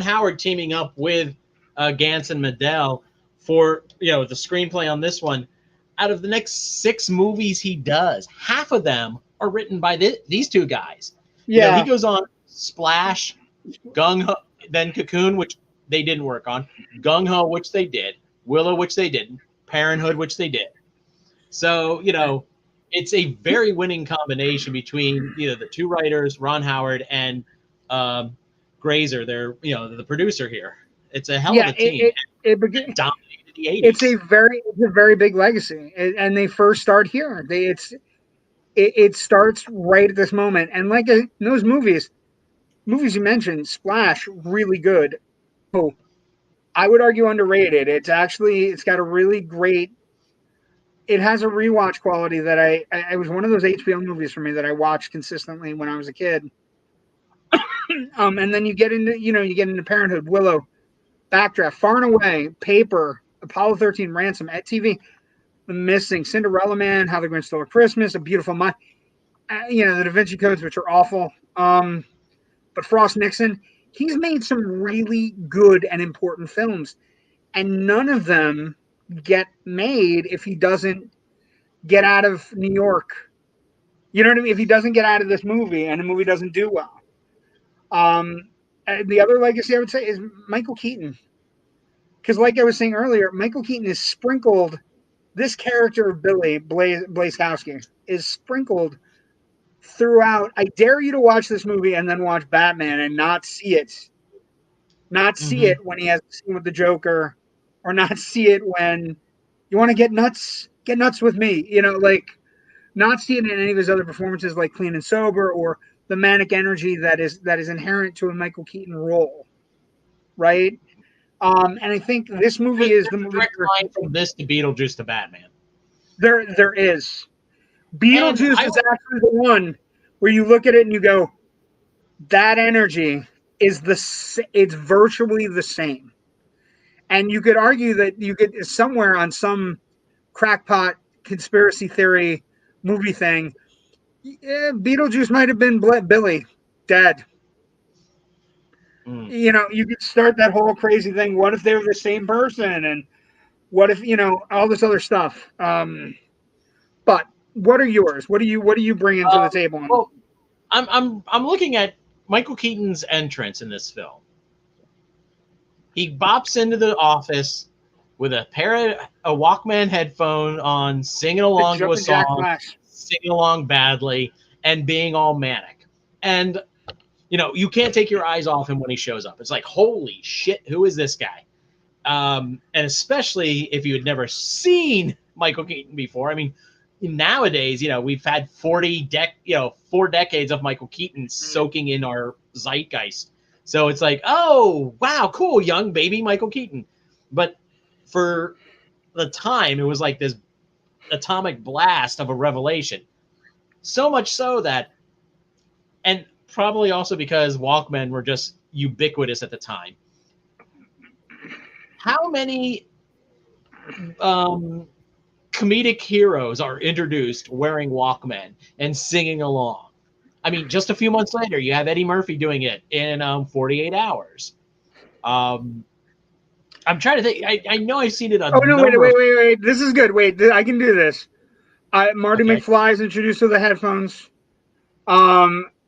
Howard teaming up with Gantz and Medell for the screenplay on this one. Out of the next 6 movies he does, half of them are written by these two guys. Yeah, he goes on Splash, Gung Ho, then Cocoon, which they didn't work on, Gung Ho, which they did, Willow, which they didn't, Parenthood, which they did. So it's a very winning combination between the two writers, Ron Howard and Grazer. They're the producer here. It's a hell of a team. It dominated the 80s. It's a very big legacy, and they first start here. It starts right at this moment, and like in those movies you mentioned, Splash, really good. Oh, I would argue underrated. It's got a really great. It has a rewatch quality that I was one of those HBO movies for me that I watched consistently when I was a kid. And then you get into Parenthood, Willow, Backdraft, Far and Away, Paper, Apollo 13, Ransom, at TV, The Missing, Cinderella Man, How the Grinch Stole Christmas, A Beautiful Mind, the Da Vinci Codes, which are awful. But Frost Nixon, he's made some really good and important films, and none of them get made if he doesn't get out of New York. You know what I mean? If he doesn't get out of this movie and the movie doesn't do well. The other legacy I would say is Michael Keaton. Because like I was saying earlier, Michael Keaton is sprinkled. This character of Billy BLAZEJOWSKI is sprinkled throughout. I dare you to watch this movie and then watch Batman and not see it. Not see it when he has a scene with the Joker or not see it when you want to get nuts with me. Like not see it in any of his other performances, like Clean and Sober, or the manic energy that is inherent to a Michael Keaton role, right? And I think this movie is There's the a movie direct where line from this to Beetlejuice to Batman. there is. And Beetlejuice is actually the one where you look at it and you go, that energy it's virtually the same. And you could argue that you could somewhere on some crackpot conspiracy theory movie thing, Beetlejuice might have been Billy dead. You could start that whole crazy thing. What if they were the same person? And what if, all this other stuff? But what are yours? What do you bring into the table? Well, I'm looking at Michael Keaton's entrance in this film. He bops into the office with a Walkman headphone on, singing along to a song, singing along badly, and being all manic. And you can't take your eyes off him when he shows up. It's like, holy shit, who is this guy? And especially if you had never seen Michael Keaton before. I mean, nowadays, we've had 4 decades of Michael Keaton soaking in our zeitgeist. So it's like, oh, wow, cool, young baby Michael Keaton. But for the time, it was like this atomic blast of a revelation. So much so that, and probably also because Walkmen were just ubiquitous at the time. How many comedic heroes are introduced wearing Walkmen and singing along? I mean, just a few months later, you have Eddie Murphy doing it in 48 Hours. I'm trying to think. I know I've seen it. Oh no! Wait! This is good. Wait, I can do this. Marty McFly is introduced to the headphones.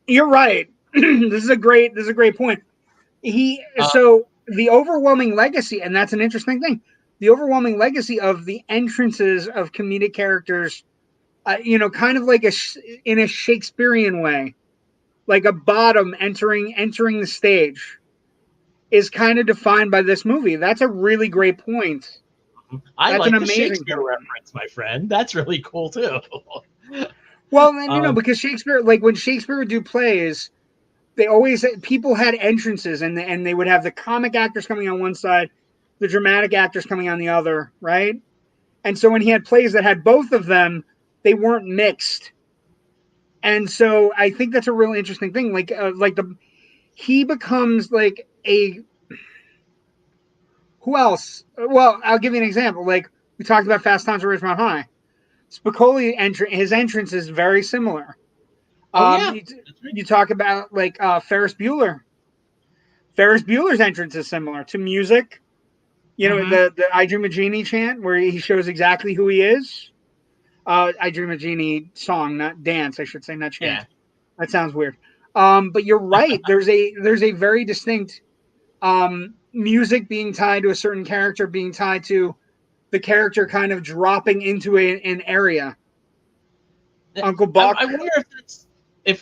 You're right. This is a great point. So the overwhelming legacy, and that's an interesting thing. The overwhelming legacy of the entrances of comedic characters, kind of like in a Shakespearean way, like a bottom entering the stage, is kind of defined by this movie. That's a really great point. I like the Shakespeare reference, my friend. That's really cool too. Well, because Shakespeare, like when Shakespeare would do plays, people had entrances, and they would have the comic actors coming on one side, the dramatic actors coming on the other, right? And so when he had plays that had both of them, they weren't mixed. And so I think that's a really interesting thing. He becomes like who else? Well, I'll give you an example. Like we talked about Fast Times at Ridgemont High. Spicoli his entrance is very similar. You talk about like Ferris Bueller. Ferris Bueller's entrance is similar to music. The I Dream of Jeannie chant, where he shows exactly who he is. I Dream of Jeannie song, not dance, I should say, not chant. Yeah. That sounds weird. But you're right. There's a very distinct music being tied to a certain character, being tied to the character kind of dropping into an area. Uncle Buck. I wonder if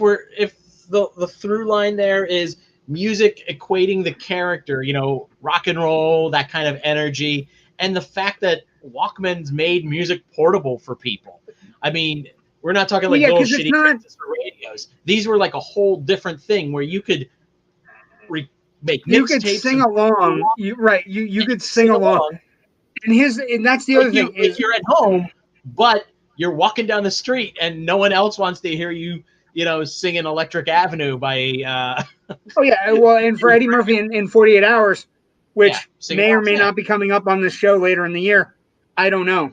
the through line there is music equating the character, rock and roll, that kind of energy, and the fact that Walkmans made music portable for people. I mean, we're not talking like little shitty transistor radios. These were like a whole different thing where you could make mixtapes. You could sing along. You could sing along. And that's the other thing is you're at home, but you're walking down the street and no one else wants to hear you, singing Electric Avenue by Oh yeah, well, and for Eddie Murphy in 48 Hours, which may or may not be coming up on this show later in the year, I don't know.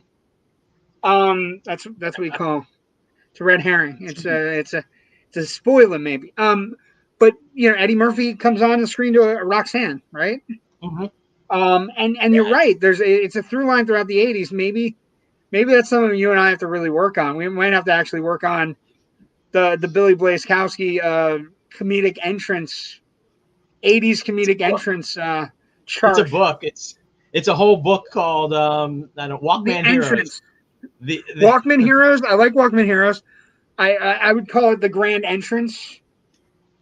That's what we call it's a red herring. It's a spoiler maybe. But Eddie Murphy comes on the screen to a Roxanne, right? Mm-hmm. And you're right. It's a through line throughout the 80s. Maybe that's something you and I have to really work on. We might have to actually work on the Billy BLAZEJOWSKI comedic entrance, 80s comedic entrance chart. It's a book. It's a whole book called Walkman Heroes. The Walkman Heroes. I like Walkman Heroes. I would call it the Grand Entrance.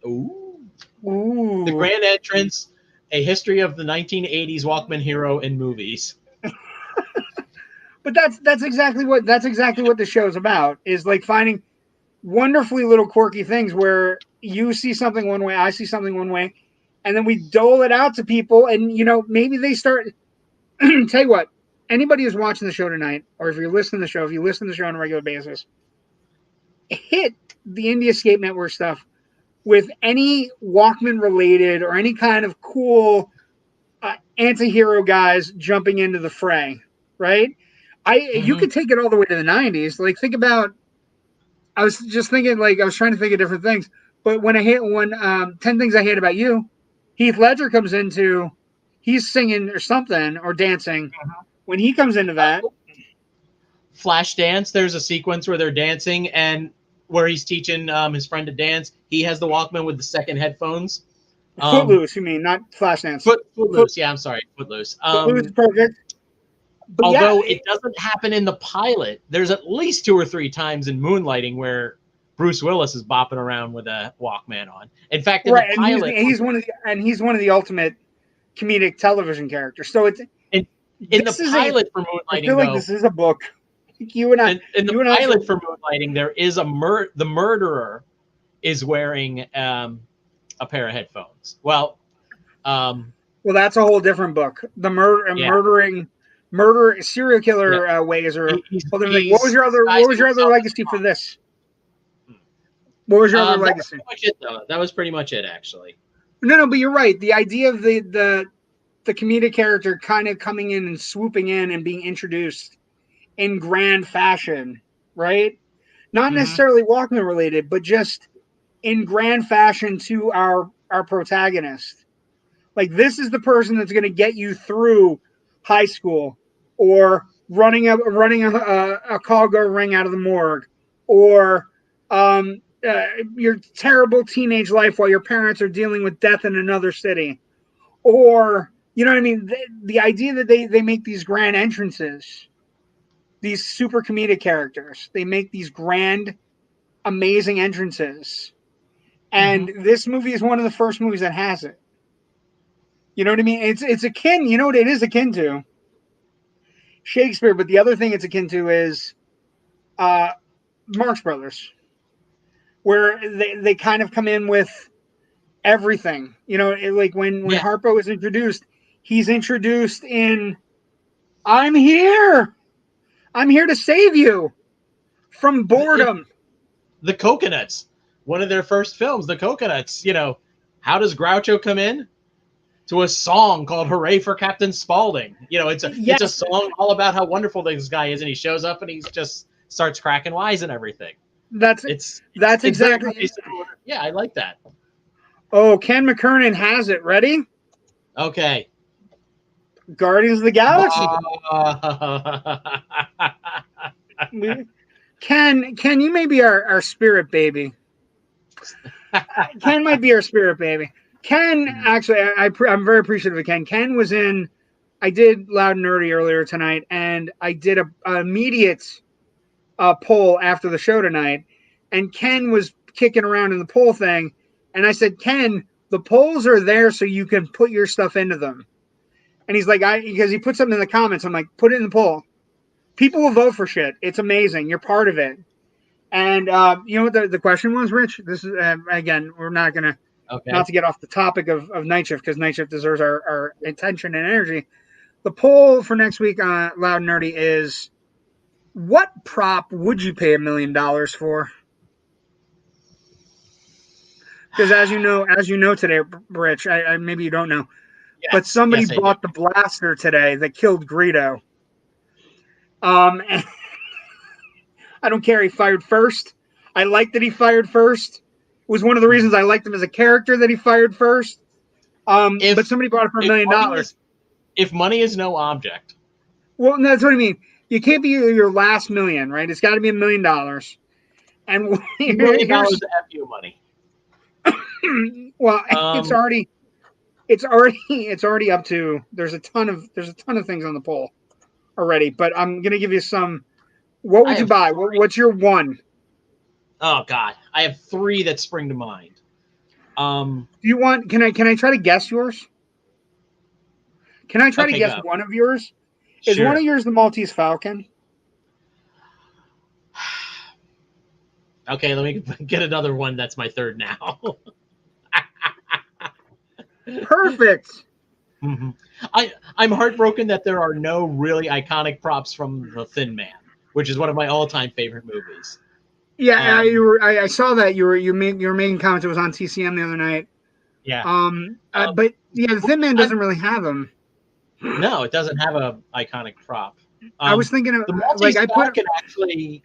Ooh. The Grand Entrance, a history of the 1980s Walkman hero in movies. But that's exactly what the show's about. Is like finding wonderfully little quirky things where you see something one way, I see something one way, and then we dole it out to people, and maybe they start. Tell you what, anybody who's watching the show tonight, or if you're listening to the show, if you listen to the show on a regular basis, hit the Indie Escape Network stuff with any Walkman related or any kind of cool anti-hero guys jumping into the fray, right? You could take it all the way to the 90s. Like, think about, I was just thinking, like, I was trying to think of different things, but when 10 Things I Hate About You, Heath Ledger comes into, he's singing or something or dancing. When he comes into that, Flashdance, there's a sequence where they're dancing and where he's teaching his friend to dance. He has the Walkman with the second headphones. Footloose, you mean, not Flashdance. Footloose, yeah, I'm sorry, Footloose. Footloose, perfect. But although it doesn't happen in the pilot, there's at least 2 or 3 times in Moonlighting where Bruce Willis is bopping around with a Walkman on. In fact, in the pilot, he's one of the ultimate comedic television characters. So it's in the pilot for Moonlighting. I feel like this is a book. You and I. In the pilot for Moonlighting, there is the murderer is wearing a pair of headphones. Well, that's a whole different book. The serial killer ways are. What was your other legacy for this? What was your other legacy? That was pretty much it, actually. No, but you're right. The idea of the comedic character kind of coming in and swooping in and being introduced in grand fashion, right? Not necessarily Walkman related, but just in grand fashion to our protagonist. Like, this is the person that's going to get you through high school, or running a call girl ring out of the morgue, or your terrible teenage life while your parents are dealing with death in another city, or you know what I mean. The idea that they make these grand entrances, these super comedic characters, they make these grand, amazing entrances, and this movie is one of the first movies that has it. You know what I mean? It's akin. You know what it is akin to? Shakespeare, but the other thing it's akin to is Marx Brothers, where they kind of come in with everything. Like when Harpo is introduced, he's introduced in, I'm here to save you from boredom. The Coconuts, one of their first films, The Coconuts. How does Groucho come in? To a song called "Hooray for Captain Spaulding." It's a song all about how wonderful this guy is, and he shows up and he just starts cracking wise and everything. That's exactly. Yeah, I like that. Oh, Ken McKernan has it. Ready? Okay. Guardians of the Galaxy. Ken, you may be our spirit baby. Ken might be our spirit baby. Ken, actually, I'm very appreciative of Ken. Ken was in, I did Loud and Nerdy earlier tonight, and I did an immediate poll after the show tonight, and Ken was kicking around in the poll thing, and I said, Ken, the polls are there so you can put your stuff into them. And he's like, because he put something in the comments, I'm like, put it in the poll. People will vote for shit. It's amazing. You're part of it. And you know what the question was, Rich? This is, again, we're not going to, not to get off the topic of Night Shift, because Night Shift deserves our attention and energy. The poll for next week on Loud and Nerdy is, what prop would you pay $1 million for? Because as you know today, Rich, I maybe you don't know, but somebody bought the blaster today that killed Greedo. And I don't care. He fired first. I like that he fired first. It was one of the reasons I liked him as a character, that he fired first. But somebody bought it for $1 million. If money is no object. Well, that's what I mean. You can't be your last million, right? It's got to be $1 million. And $1 million of FU money. Well, it's already up to. There's a ton of things on the poll already. But I'm gonna give you some. What would you buy? What's your one? Oh God, I have 3 that spring to mind. Do you want? Can I try to guess yours? Can I try to guess one of yours? Is one of yours the Maltese Falcon? Okay, let me get another one. That's my third now. Perfect. Mhm. I'm heartbroken that there are no really iconic props from The Thin Man, which is one of my all-time favorite movies. Yeah, Um, I saw that you were making comments. It was on TCM the other night. yeah. But yeah, the Thin Man I'm, doesn't really have them. no, it doesn't have a iconic prop. I was thinking of The like Maltese I put Falcon actually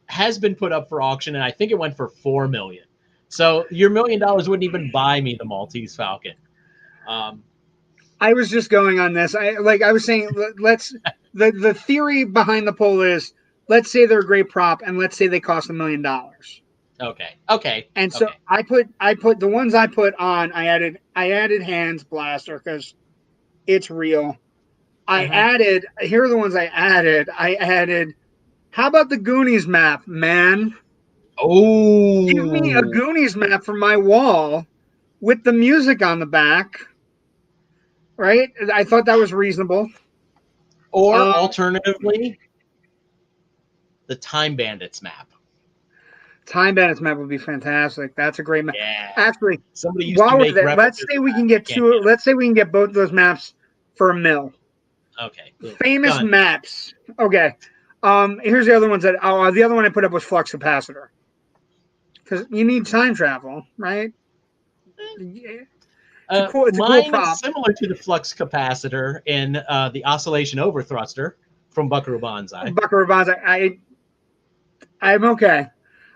has been put up for auction, and I think it went for $4 million. So your $1 million wouldn't even buy me the Maltese Falcon. Um, I was just going on this. I was saying let's the theory behind the poll is let's say they're a great prop and let's say they cost $1 million. And so okay. I put the ones I put on. I added Hands Blaster because it's real. Mhm. Here are the ones I added. I added. How about the Goonies map, man? Give me a Oh, Goonies map for my wall with the music on the back. Right? I thought that was reasonable. or Um, alternatively, the Time Bandits map. Time Bandits map would be fantastic. That's a great map. Yeah. Actually, Somebody used to while we're make there, let's replicas say of we that. can get Can't two. get Let's say we can get both those maps for $1 million. them. Okay, cool. Famous Done. maps. Okay. Here's the other ones that. The other one I put up was Flux Capacitor because you need time travel, right? Yeah. It's a cool Mine is prop. similar to the flux capacitor in the oscillation overthruster from Buckaroo Banzai. Buckaroo Bonds. I'm okay.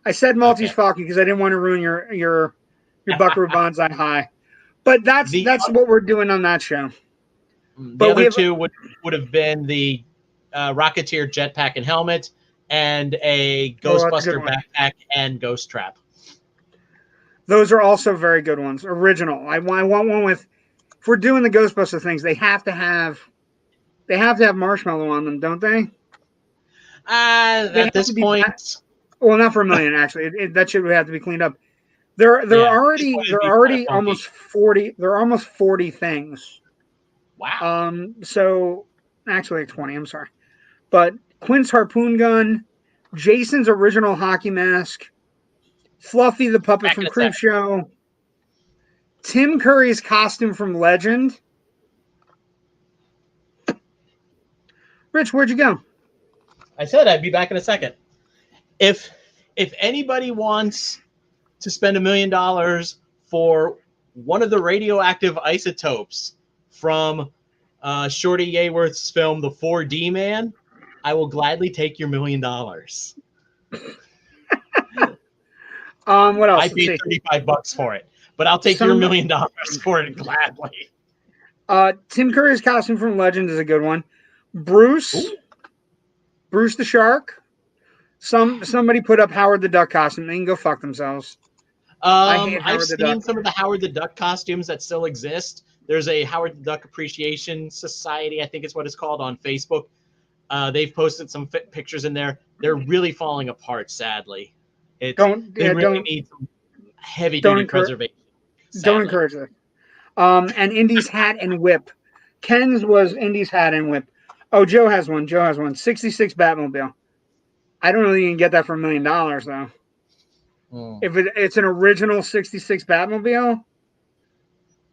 I said Maltese Okay. Falcon because I didn't want to ruin your Buckaroo Banzai high. But the that's what we're doing on that show. the But we other have two would have been the Rocketeer jetpack and helmet and a that's a good Ghostbuster one. backpack and Ghost Trap. Those are also very good ones. Original. I want one with. If we're doing the Ghostbuster things, they have to have marshmallow on them, don't they? They At have this to be point, well, not for $1 million actually. That should have to be cleaned up. yeah, at this point it'd They're be kind of already funky. almost 40. They're almost 40 things. Wow. So actually 20. I'm sorry, but Quinn's harpoon gun, Jason's original hockey mask, Fluffy the puppet Back from in a second. Creepshow, Tim Curry's costume from Legend. Rich, where'd you go? I said I'd be back in a second. If anybody wants to spend $1 million for one of the radioactive isotopes from Shorty Yeworth's film The 4D Man, I will gladly take your $1 million. What else? I Let's paid see. $35 for it, but I'll take your $1 Some million for it gladly. Tim Curry's costume from Legend is a good one. Bruce, Ooh. Bruce the Shark. Somebody put up Howard the Duck costume. They can go fuck themselves. I hate I've Howard the Duck. seen some of the Howard the Duck costumes that still exist. There's a Howard the Duck Appreciation Society, I think it's what it's called, on Facebook. They've posted some pictures in there. They're really falling apart, sadly. They really need some heavy duty preservation. Don't Sadly. encourage it. And Indy's hat and whip. Ken's was Indy's hat and whip. Oh, Joe has one. 66 Batmobile. I don't know if you can get that for $1 million though. If it's an original 66 Batmobile,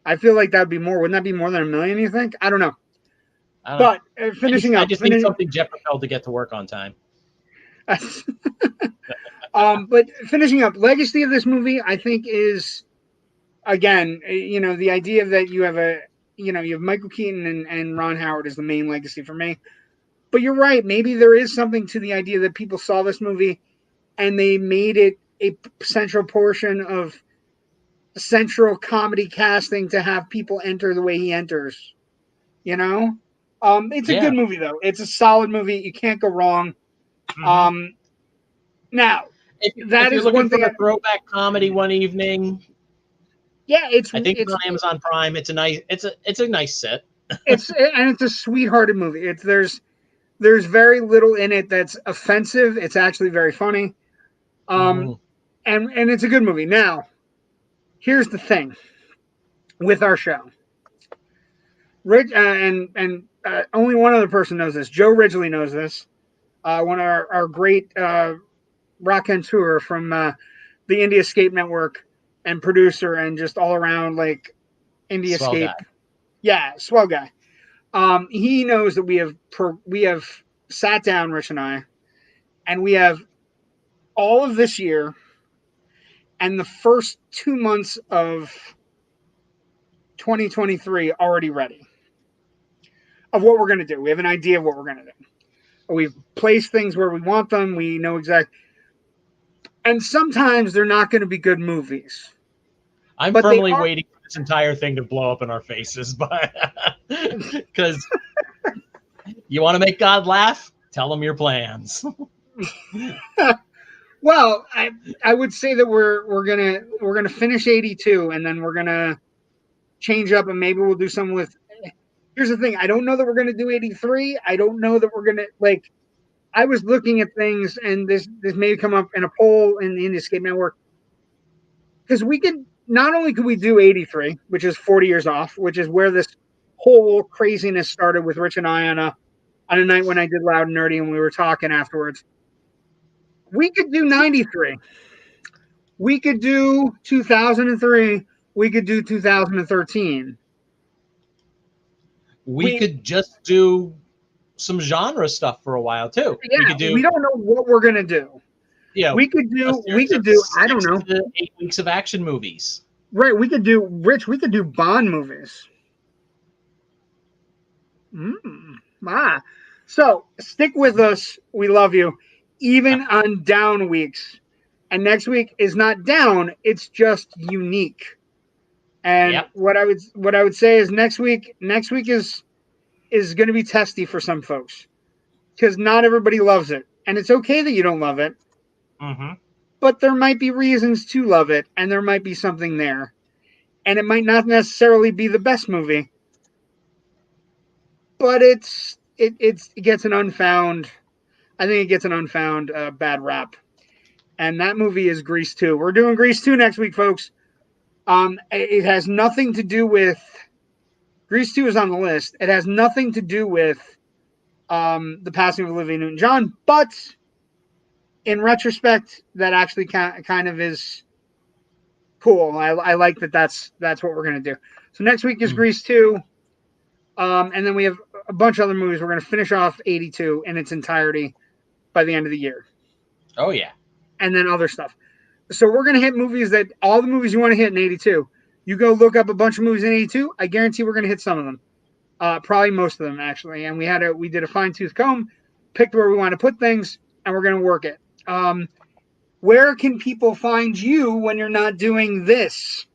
I feel like that'd be more. Wouldn't that be more than $1 million? You think? I don't know. I don't know. But finishing I up. just need something jet propelled to get to work on time. But finishing up, legacy of this movie, I think, is again, the idea that you have Michael Keaton and Ron Howard is the main legacy for me. But you're right. Maybe there is something to the idea that people saw this movie and they made it a central portion of central comedy casting to have people enter the way he enters. It's a Yeah. good movie though. It's a solid movie. You can't go wrong. Mm-hmm. Now If that you're is looking one for thing. a throwback comedy one evening, Yeah, I think it's on Amazon Prime. It's a nice set. it's a sweethearted movie. There's very little in it that's offensive. It's actually very funny. Mm-hmm. And it's a good movie. Now, here's the thing with our show. Rich and only one other person knows this. Joe Ridgely knows this. One of our great raconteur from the Indie Escape Network and producer and just all around like Indie Swell Escape. guy. Yeah, swell guy. He knows that we have sat down, Rich and I, and we have all of this year and the first 2 months of 2023 already ready of what we're going to do. We have an idea of what we're going to do. We've placed things where we want them. We know exactly. And sometimes they're not going to be good movies. I'm But they firmly are- waiting for this entire thing to blow up in our faces, but because you want to make God laugh, tell him your plans. Well, I would say that we're gonna finish 82 and then we're gonna change up and maybe we'll do something with. Here's the thing: I don't know that we're gonna do 83. I don't know that we're gonna like. I was looking at things and this may come up in a poll in the Indie Escape Network because we could not only could we do 83, which is 40 years off, which is where this whole craziness started with Rich and I on a night when I did Loud and Nerdy and we were talking afterwards. We could do 93. We could do 2003. We could do 2013. We could just do some genre stuff for a while too. Yeah, we don't know what we're gonna do. Yeah, we could do. I don't know. 6 to 8 weeks of action movies. Right. We could do. Rich. We could do Bond movies. So stick with us. We love you, even on down weeks. And next week is not down; it's just unique. And what I would say is next week is going to be testy for some folks because not everybody loves it, and it's okay that you don't love it. Mm-hmm. But there might be reasons to love it, and there might be something there, and it might not necessarily be the best movie, but it gets an unfound. I think it gets an unfound bad rap, and that movie is Grease 2. We're doing Grease 2 next week, folks. It has nothing to do with Grease 2 is on the list. It has nothing to do with the passing of Olivia Newton-John, but in retrospect, that actually kind of is cool. I like that's what we're gonna do. So next week is Grease 2, and then we have a bunch of other movies. We're gonna finish off 82 in its entirety by the end of the year. Oh yeah, and then other stuff. So we're gonna hit movies that all the movies you want to hit in 82. You go look up a bunch of movies in 82. I guarantee we're gonna hit some of them, probably most of them actually. And we did a fine tooth comb, picked where we want to put things, and we're gonna work it. Where can people find you when you're not doing this?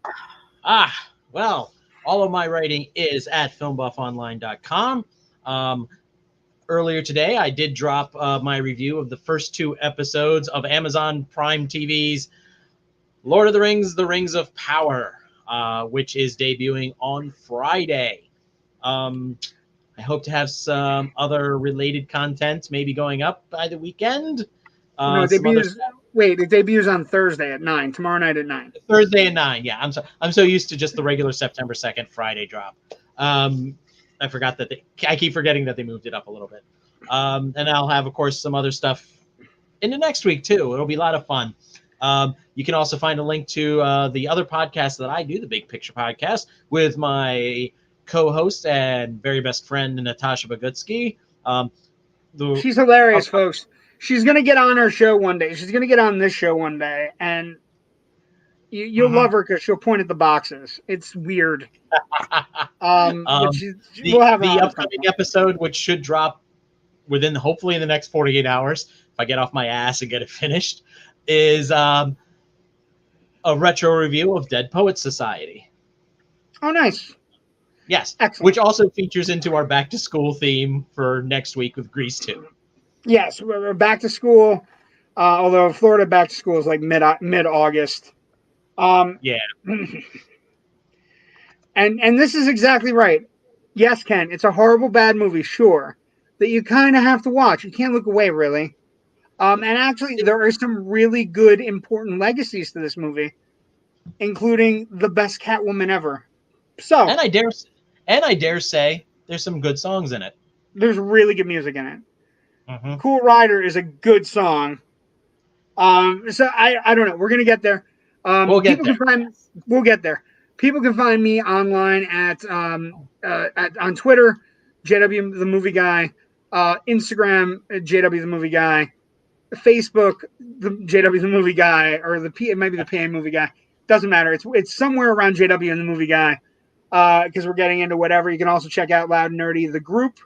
Well, all of my writing is at filmbuffonline.com. Earlier today, I did drop my review of the first 2 episodes of Amazon Prime TV's Lord of the Rings of Power, which is debuting on Friday. I hope to have some other related content maybe going up by the weekend. No, it debuts on Thursday at 9. Tomorrow night at 9. Thursday at 9. Yeah, I'm so used to just the regular September 2nd Friday drop. I forgot that I keep forgetting that they moved it up a little bit. And I'll have, of course, some other stuff in the next week too. It'll be a lot of fun. You can also find a link to the other podcast that I do, the Big Picture Podcast, with my co-host and very best friend Natasha Bogutsky. She's hilarious, folks. She's going to get on our show one day. She's going to get on this show one day, and you'll love her because she'll point at the boxes. It's weird. We'll have the upcoming episode, which should drop hopefully in the next 48 hours, if I get off my ass and get it finished, is a retro review of Dead Poets Society. Oh, nice. Yes. Excellent. Which also features into our back to school theme for next week with Grease 2. Yes, we're back to school. Although Florida back to school is like mid-August. Yeah. And this is exactly right. Yes, Ken, it's a horrible, bad movie, sure, that you kind of have to watch. You can't look away, really. And actually, there are some really good, important legacies to this movie, including the best Catwoman ever. So, and I dare say there's some good songs in it. There's really good music in it. Mm-hmm. Cool Rider is a good song. So I don't know. We're gonna get there. We'll get there. We'll get there. People can find me online at on Twitter, JW the Movie Guy, Instagram, JW the Movie Guy, Facebook, the JW the Movie Guy, or it might be the PA Movie Guy. Doesn't matter. It's somewhere around JW and the Movie Guy, because we're getting into whatever. You can also check out Loud and Nerdy, the group,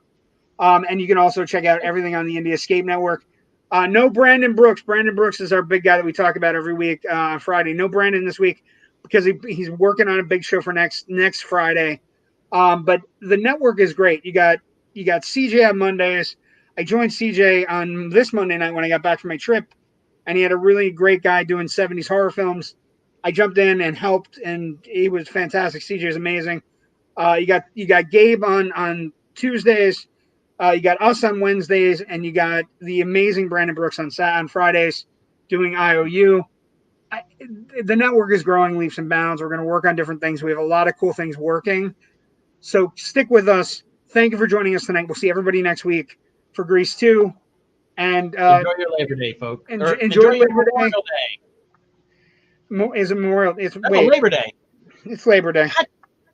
and you can also check out everything on the Indie Escape Network. No Brandon Brooks. Brandon Brooks is our big guy that we talk about every week on Friday. No Brandon this week because he's working on a big show for next Friday. But the network is great. You got CJ on Mondays. I joined CJ on this Monday night when I got back from my trip, and he had a really great guy doing 70s horror films. I jumped in and helped, and he was fantastic. CJ is amazing. You got Gabe on Tuesdays. You got us on Wednesdays, and you got the amazing Brandon Brooks on Fridays doing IOU. The network is growing leaps and bounds. We're going to work on different things. We have a lot of cool things working. So stick with us. Thank you for joining us tonight. We'll see everybody next week for Grease 2. And enjoy your Labor Day, folks. Enjoy Labor Day. Is it Memorial? Labor Day. It's Labor Day.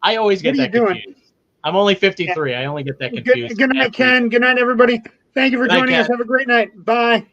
I always get that confused. I'm only 53. Yeah. I only get that confused. Good night, Ken. Good night, everybody. Thank you for joining us. Have a great night. Bye.